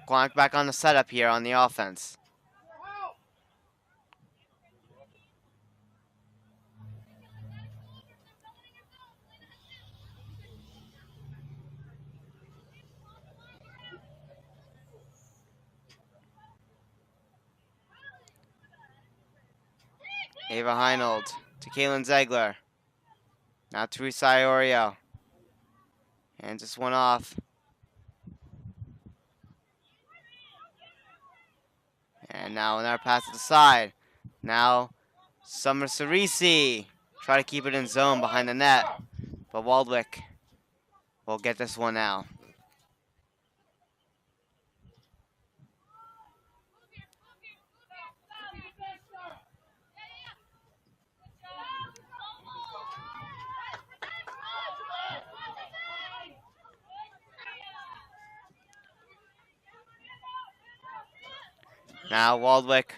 Pequannock back on the setup here on the offense. Ava Heinold to Kaylin Zegler. Now to Risai Oreo. And just one off. And now another pass to the side. Now Summer Cerisi. Try to keep it in zone behind the net. But Waldwick will get this one now. Now Waldwick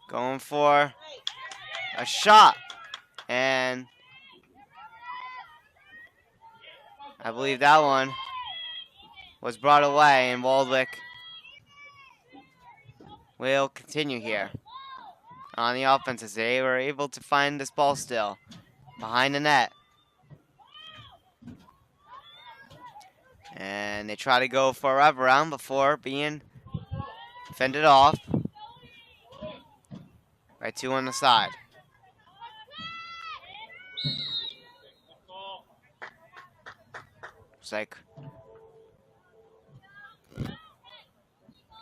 going for a shot. And I believe that one was brought away, and Waldwick will continue here on the offense as they were able to find this ball still behind the net. And they try to go for a wraparound before being fended off by two on the side. Looks like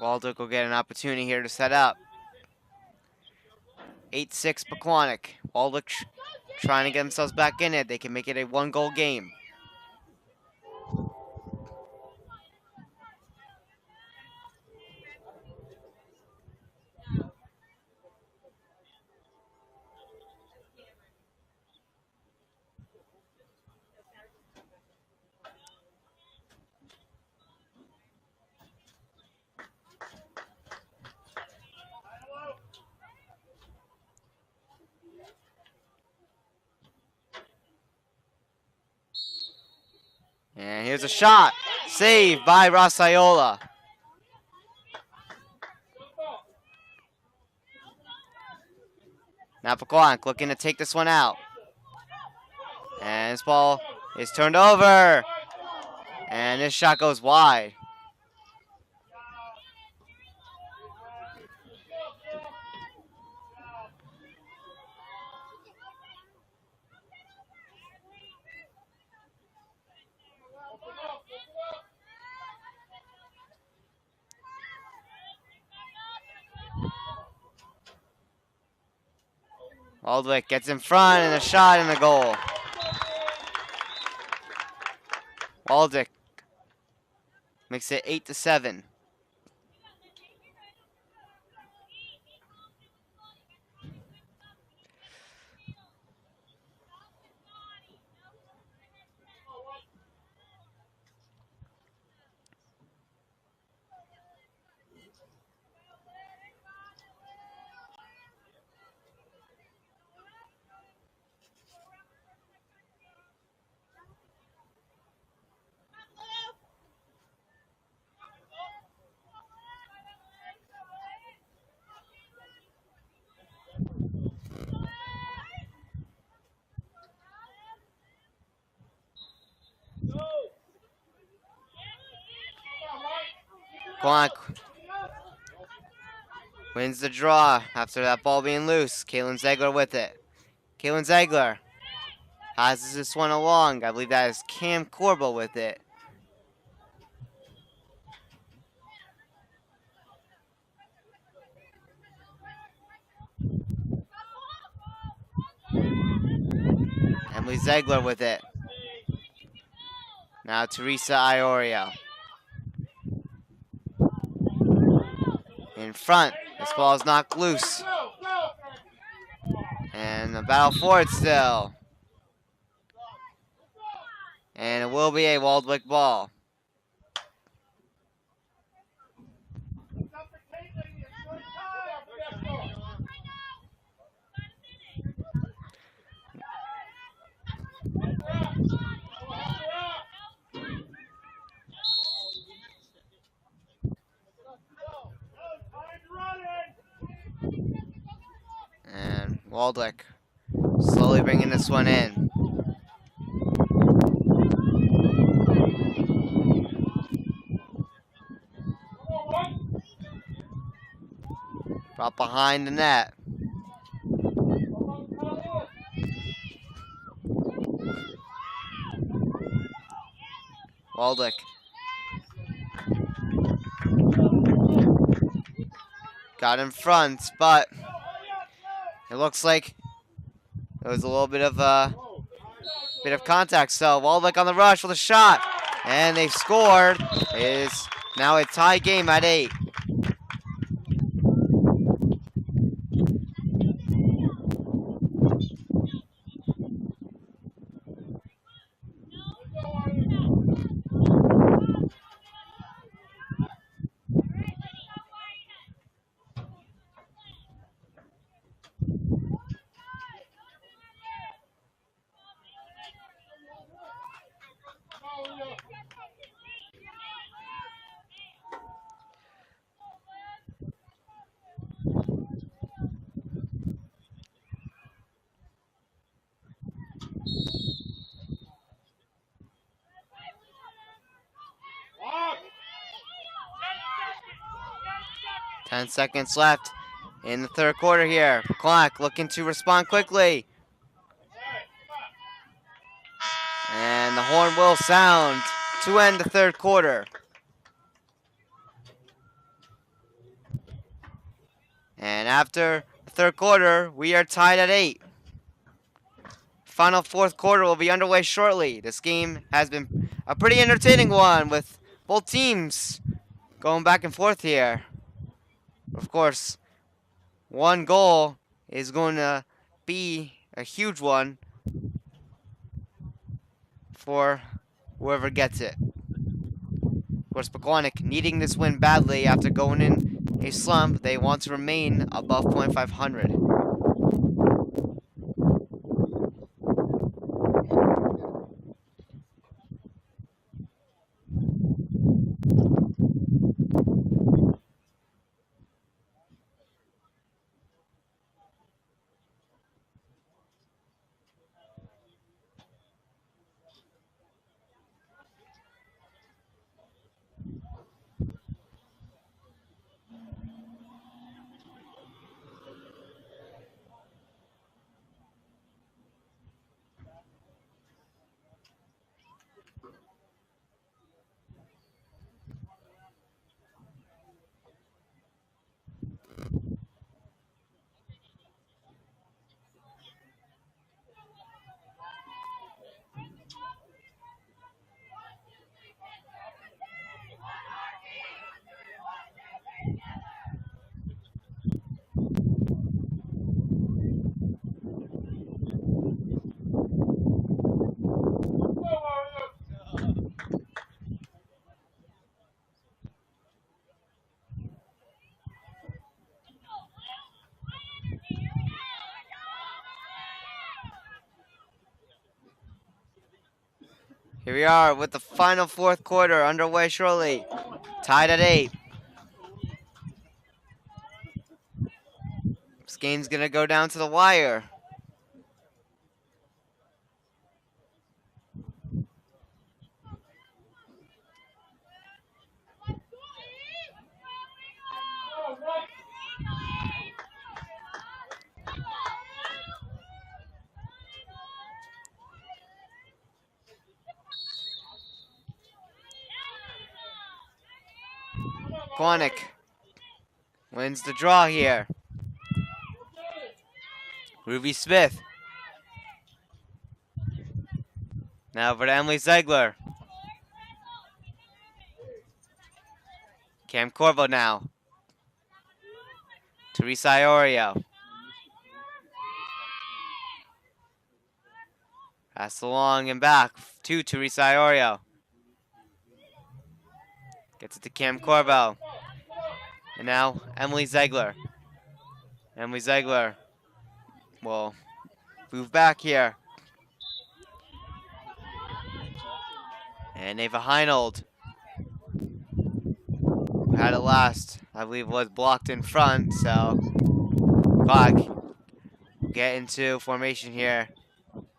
Waldwick will get an opportunity here to set up. 8-6 Pequannock. Waldwick trying to get themselves back in it. They can make it a 1-goal game. And here's a shot. Saved by Rosayola. Now Pequannock looking to take this one out. And this ball is turned over. And this shot goes wide. Waldwick gets in front and a shot in the goal. Waldwick makes it 8-7. Pequannock wins the draw after that ball being loose. Kaylin Ziegler with it. Kaylin Ziegler passes this one along. I believe that is Cam Corbo with it. Emily Ziegler with it. Now Teresa Iorio. In front. This ball is knocked loose. And the battle for it still. And it will be a Waldwick ball. And Waldwick slowly bringing this one in. Brought behind the net. Waldwick. Got in front, but it looks like there was a little bit of contact. So Waldwick on the rush with a shot, and they've scored. It is now a tie game at 8. Ten seconds left in the third quarter here. Pequannock looking to respond quickly. And the horn will sound to end the third quarter. And after the third quarter, we are tied at 8. Final fourth quarter will be underway shortly. This game has been a pretty entertaining one with both teams going back and forth here. Of course, one goal is going to be a huge one for whoever gets it. Of course, Pequannock needing this win badly after going in a slump. They want to remain above .500. Here we are with the final fourth quarter underway shortly. Tied at 8. This game's gonna go down to the wire. Pequannock wins the draw here. Ruby Smith. Now over to Emily Ziegler. Cam Corvo now. Teresa Iorio. Pass along and back to Teresa Iorio. Gets it to Cam Corvo. And now Emily Ziegler. Emily Ziegler will move back here. And Ava Heinold, who had it last, I believe was blocked in front, so Clock get into formation here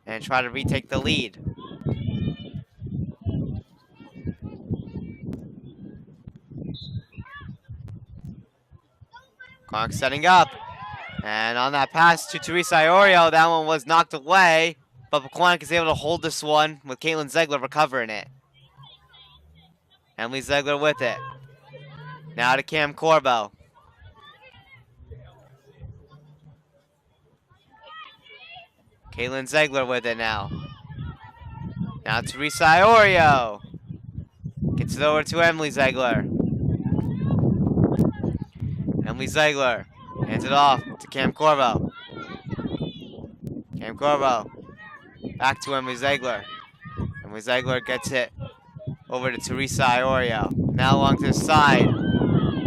and try to retake the lead. Clark setting up. And on that pass to Teresa Iorio, that one was knocked away. But Pequannock is able to hold this one with Caitlin Ziegler recovering it. Emily Ziegler with it. Now to Cam Corbo. Caitlin Ziegler with it now. Now Teresa Iorio. Gets it over to Emily Ziegler. Emily Ziegler hands it off to Cam Corvo. Cam Corvo back to Emily Ziegler. Emily Ziegler gets it over to Teresa Iorio. Now along to the side.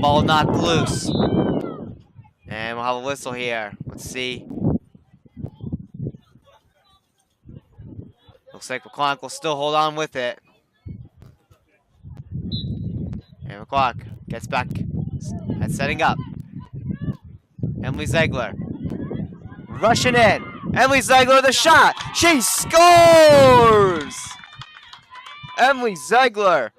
Ball knocked loose. And we'll have a whistle here. Let's see. Looks like Pequannock will still hold on with it. And Pequannock gets back at setting up. Emily Ziegler rushing in. Emily Ziegler the shot. She scores! Emily Ziegler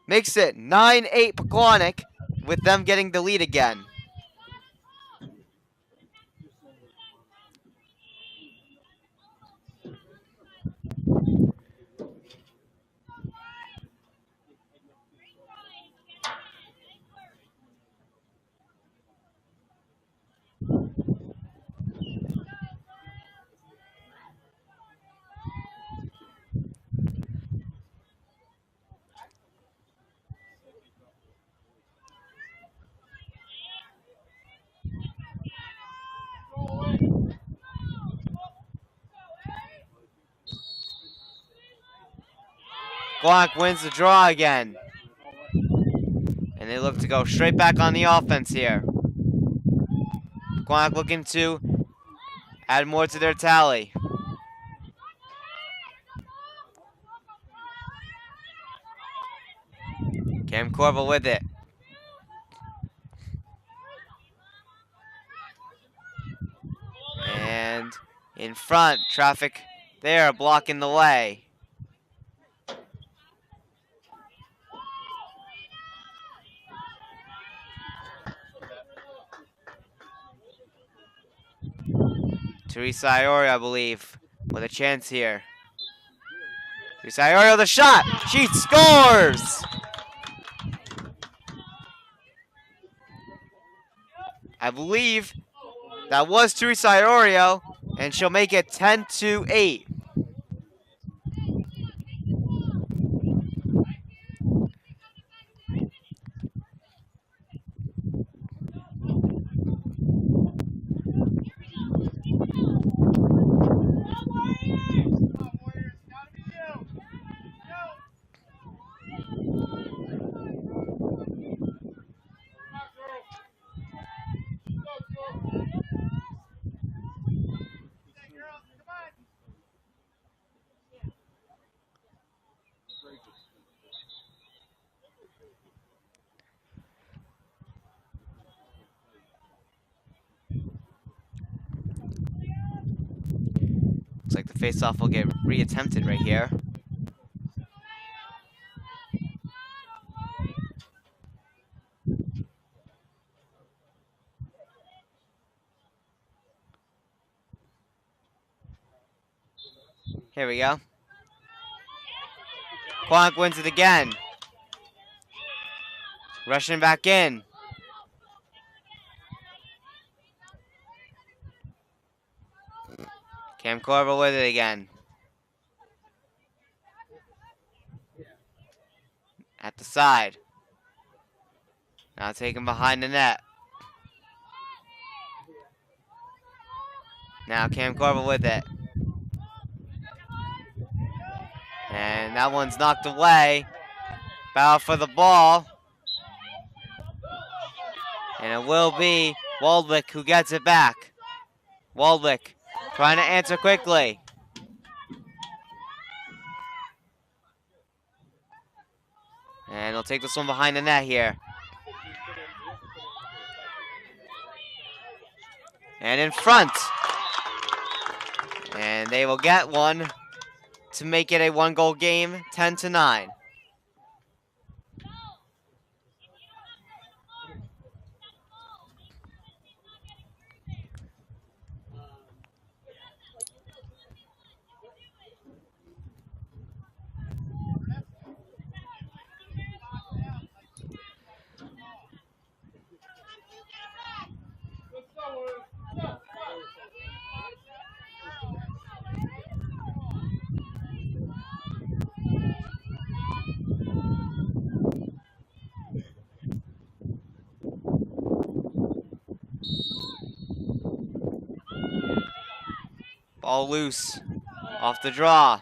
makes it 9-8 Pequannock with them getting the lead again. Pequannock wins the draw again. And they look to go straight back on the offense here. Pequannock looking to add more to their tally. Cam Corvo with it. And in front, traffic there blocking the way. Teresa Iorio, I believe, with a chance here. Teresa Iorio, the shot! She scores! I believe that was Teresa Iorio, and she'll make it 10-8. face-off will get reattempted right here. Here we go. Pequannock wins it again. Rushing back in. Cam Corver with it again. At the side. Now taken behind the net. Now Cam Corver with it. And that one's knocked away. Battle for the ball. And it will be Waldwick who gets it back. Waldwick trying to answer quickly. And they'll take this one behind the net here. And in front. And they will get one to make it a one-goal game, 10-9. Ball loose, off the draw.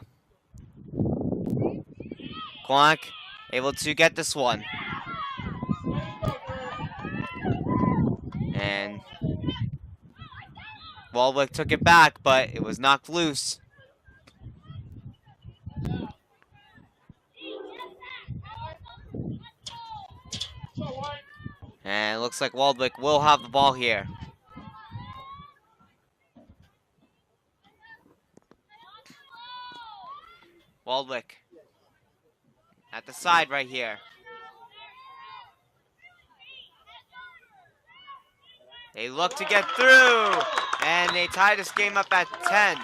Pequannock able to get this one. And Waldwick took it back, but it was knocked loose. And it looks like Waldwick will have the ball here. Waldwick at the side right here. They look to get through, and they tie this game up at 10.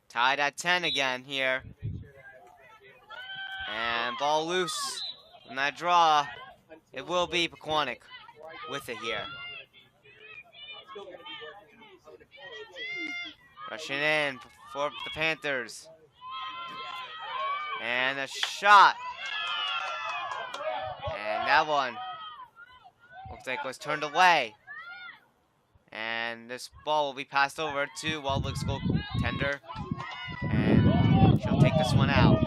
Tied at 10 again here. And ball loose from that draw. It will be Pequannock with it here. Rushing in for the Panthers. And a shot. And that one looks like it was turned away. And this ball will be passed over to Waldwick's goaltender. And she'll take this one out.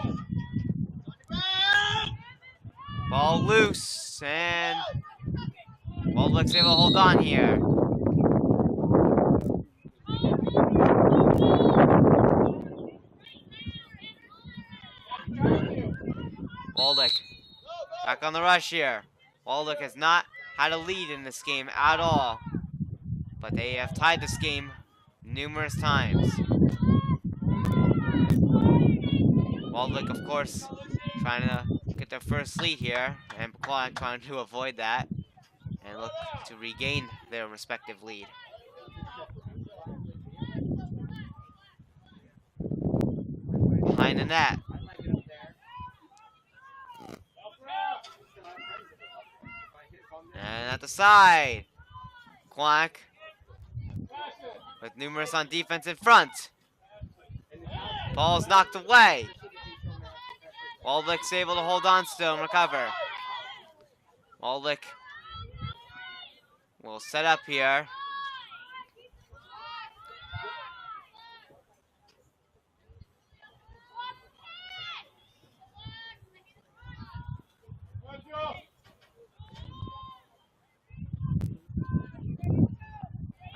Ball loose, and Waldwick's able to hold on here. Waldwick back on the rush here. Waldwick has not had a lead in this game at all, but they have tied this game numerous times. Waldwick, of course, trying to get their first lead here, and Pequannock trying to avoid that and look to regain their respective lead. Behind the net. And at the side, Pequannock with numerous on defense in front. Ball's knocked away. Waldwick's able to hold on still and recover. Waldwick We'll set up here.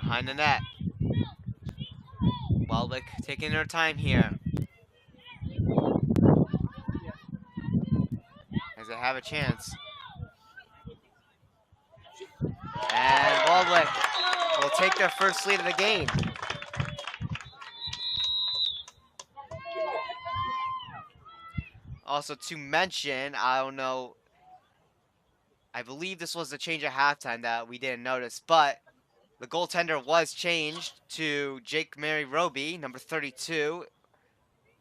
Behind the net. Waldwick taking their time here. As they have a chance. And Waldwick will take their first lead of the game. Also to mention, I don't know, I believe this was the change at halftime that we didn't notice, but the goaltender was changed to Jake Mary Roby, number 32.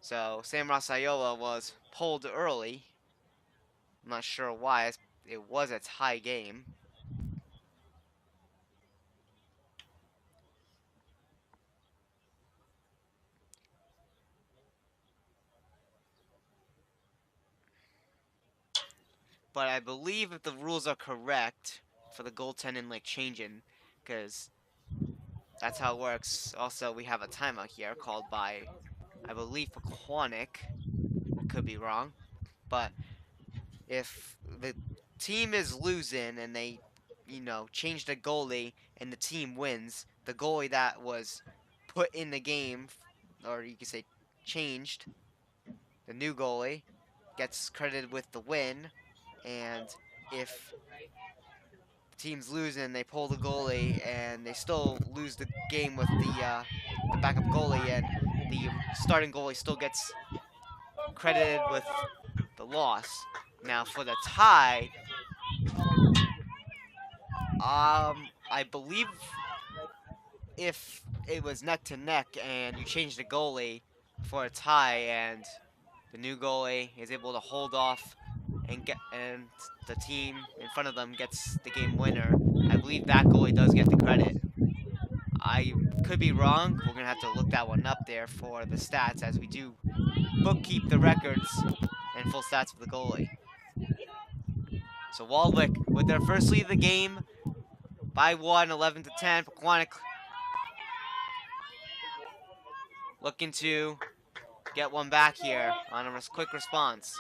So Sam Rasayola was pulled early. I'm not sure why. It was a tie game. But I believe if the rules are correct for the goaltending like changing, because that's how it works. Also, we have a timeout here called by, I believe, Pequannock. I could be wrong. But if the team is losing and they, change the goalie and the team wins, the goalie that was put in the game, or you could say changed, the new goalie, gets credited with the win. And if the team's losing, they pull the goalie and they still lose the game with the backup goalie, and the starting goalie still gets credited with the loss. Now for the tie, I believe if it was neck to neck and you change the goalie for a tie and the new goalie is able to hold off and the team in front of them gets the game winner, I believe that goalie does get the credit. I could be wrong. We're gonna have to look that one up there for the stats, as we do bookkeep the records and full stats for the goalie. So Waldwick with their first lead of the game by 1, 11-10. Pequannock looking to get one back here on a quick response.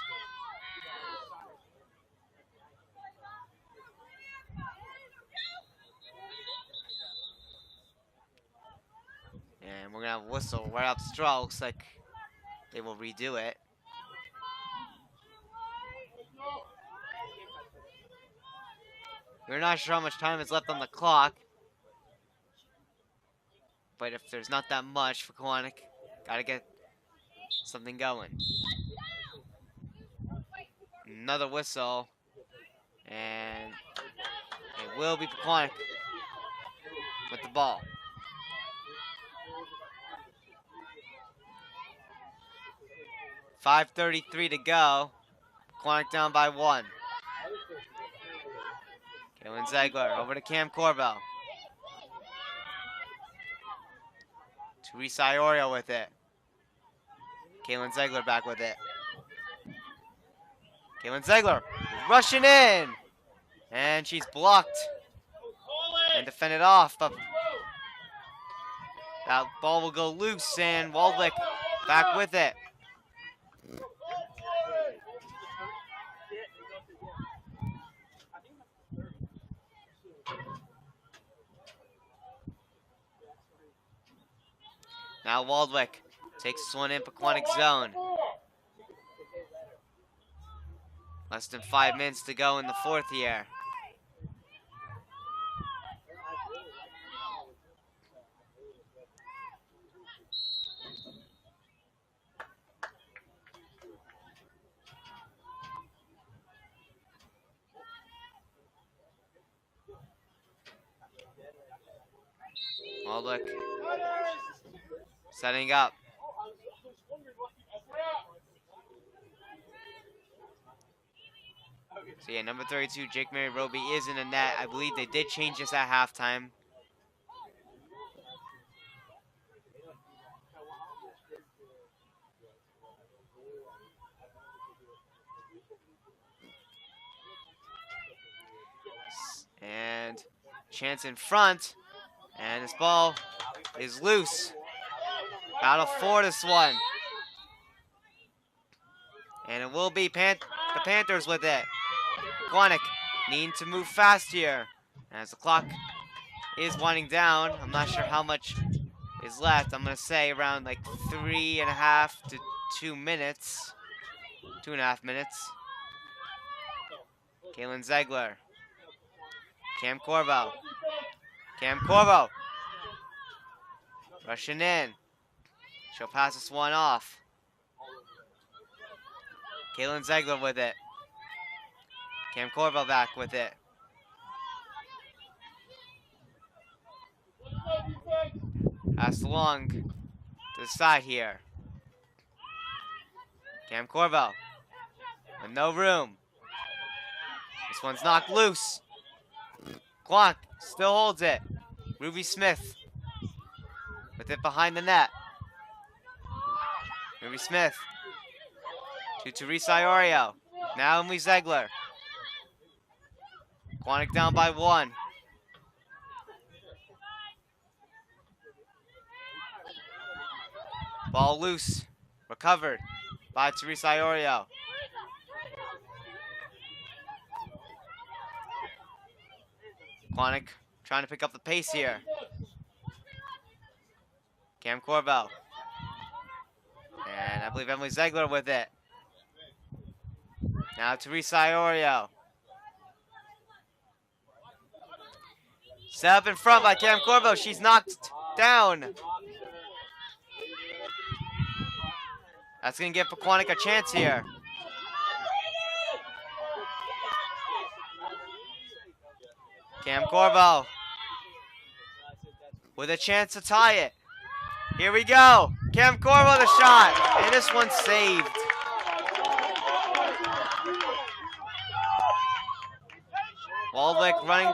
And we're going to have a whistle right off the straw. Looks like they will redo it. We're not sure how much time is left on the clock. But if there's not that much for Pequannock, got to get something going. Another whistle. And it will be Pequannock with the ball. .5:33 to go. Pequannock down by 1. Kalen Ziegler over to Cam Corbell. Teresa Iorio with it. Kalen Ziegler back with it. Kalen Ziegler rushing in. And she's blocked and defended off. But that ball will go loose and Waldwick back with it. Now Waldwick takes this one in Pequannock zone. Less than 5 minutes to go in the fourth here. Waldwick setting up. So yeah, number 32, Jake Mary Roby is in the net. I believe they did change this at halftime. And Chance in front. And this ball is loose. Battle for this one. And it will be the Panthers with it. Pequannock needing to move fast here. As the clock is winding down, I'm not sure how much is left. I'm going to say around like 3.5 to 2 minutes. 2.5 minutes. Kaylin Zegler. Cam Corvo. Cam Corvo. Rushing in. She'll pass this one off. Kaylin Zegler with it. Cam Corvo back with it. Pass along to the side here. Cam Corvo. With no room. This one's knocked loose. Pequannock still holds it. Ruby Smith with it behind the net. Ruby Smith to Teresa Iorio. Now Emily Zegler. Pequannock down by 1. Ball loose. Recovered by Teresa Iorio. Pequannock trying to pick up the pace here. Cam Corvo. And I believe Emily Zegler with it. Now Teresa Iorio. Set up in front by Cam Corvo. She's knocked down. That's going to give Pequannock a chance here. Cam Corvo with a chance to tie it. Here we go. Cam Corvo the shot. And this one's saved. Waldwick running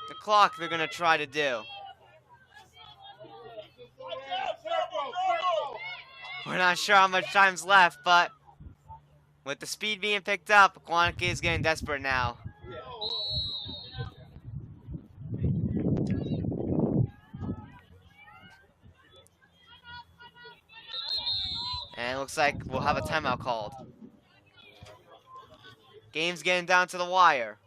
the clock they're going to try to do. We're not sure how much time's left, but with the speed being picked up, Pequannock is getting desperate now. And it looks like we'll have a timeout called. Game's getting down to the wire.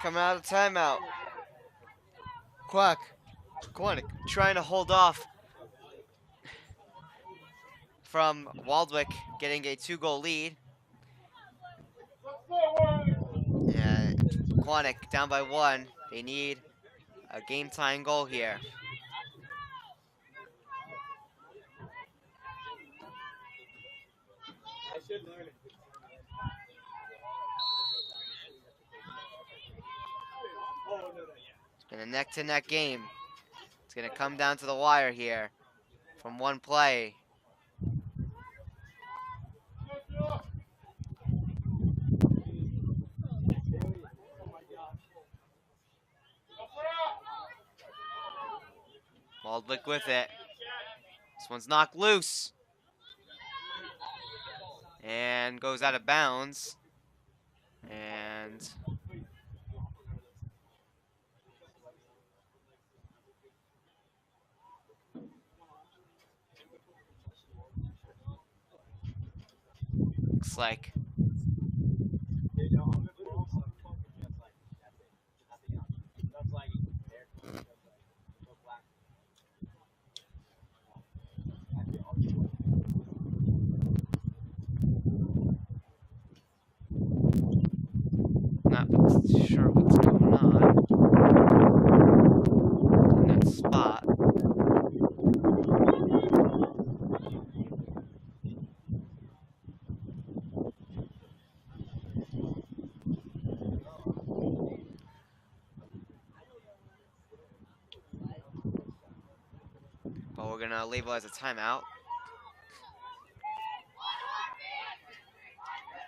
Coming out of timeout. Pequannock trying to hold off from Waldwick getting a 2-goal lead. And Pequannock down by 1. They need a game-tying goal here. It's been a neck-to-neck game. It's going to come down to the wire here from one play. Waldwick with it. This one's knocked loose. And goes out of bounds. And looks like. Not sure what's going on in that spot. But we're gonna label as a timeout.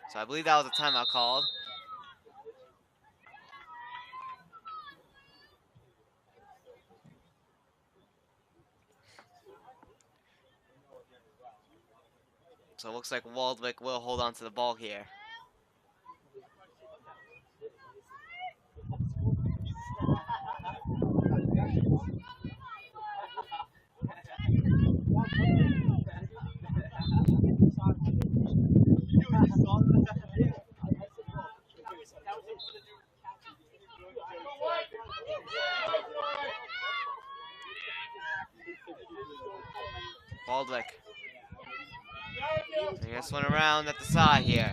So I believe that was a timeout called. So it looks like Waldwick will hold on to the ball here. Waldwick. Bring this one around at the side here.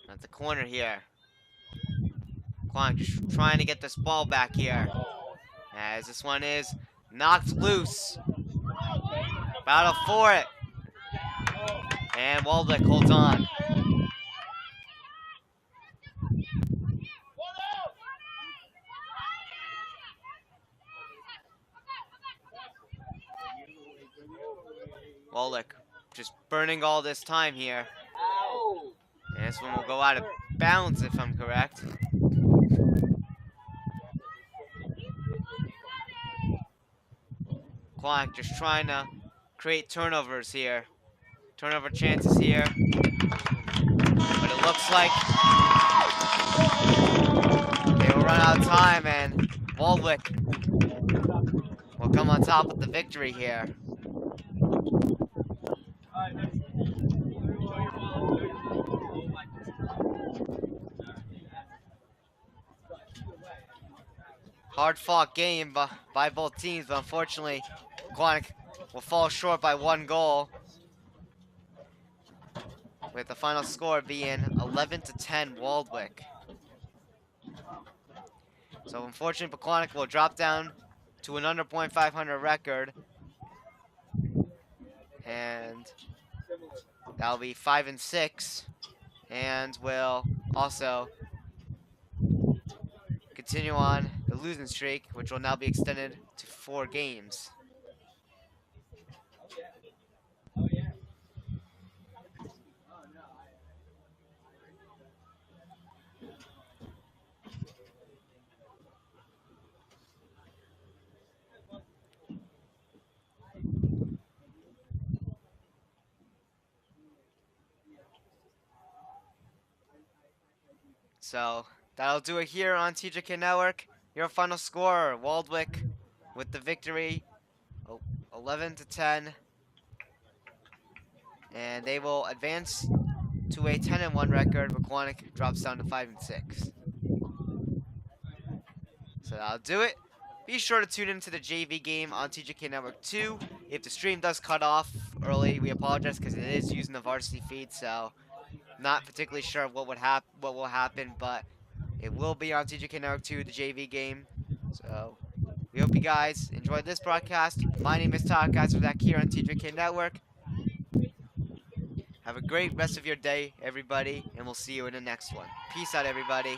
At the corner here. Pequannock just trying to get this ball back here. As this one is knocked loose. Battle for it. And Waldwick holds on. Waldwick just burning all this time here. And this one will go out of bounds if I'm correct. Pequannock just trying to create turnovers here. Turnover chances here. But it looks like they will run out of time and Waldwick will come on top with the victory here. Hard-fought game by both teams, but unfortunately, Pequannock will fall short by 1 goal, with the final score being 11-10 Waldwick. So unfortunately, Pequannock will drop down to an under .500 record, and that'll be 5-6, and will also continue on the losing streak, which will now be extended to 4 games. So that'll do it here on TJK Network. Your final score, Waldwick with the victory, 11-10. And they will advance to a 10-1 record. Pequannock drops down to 5-6. So that'll do it. Be sure to tune into the JV game on TJK Network 2. If the stream does cut off early, we apologize because it is using the varsity feed, so not particularly sure what will happen, but it will be on TJK Network 2, the JV game. So we hope you guys enjoyed this broadcast. My name is Todd Kaiserzak here on TJK Network. Have a great rest of your day, everybody, and we'll see you in the next one. Peace out, everybody.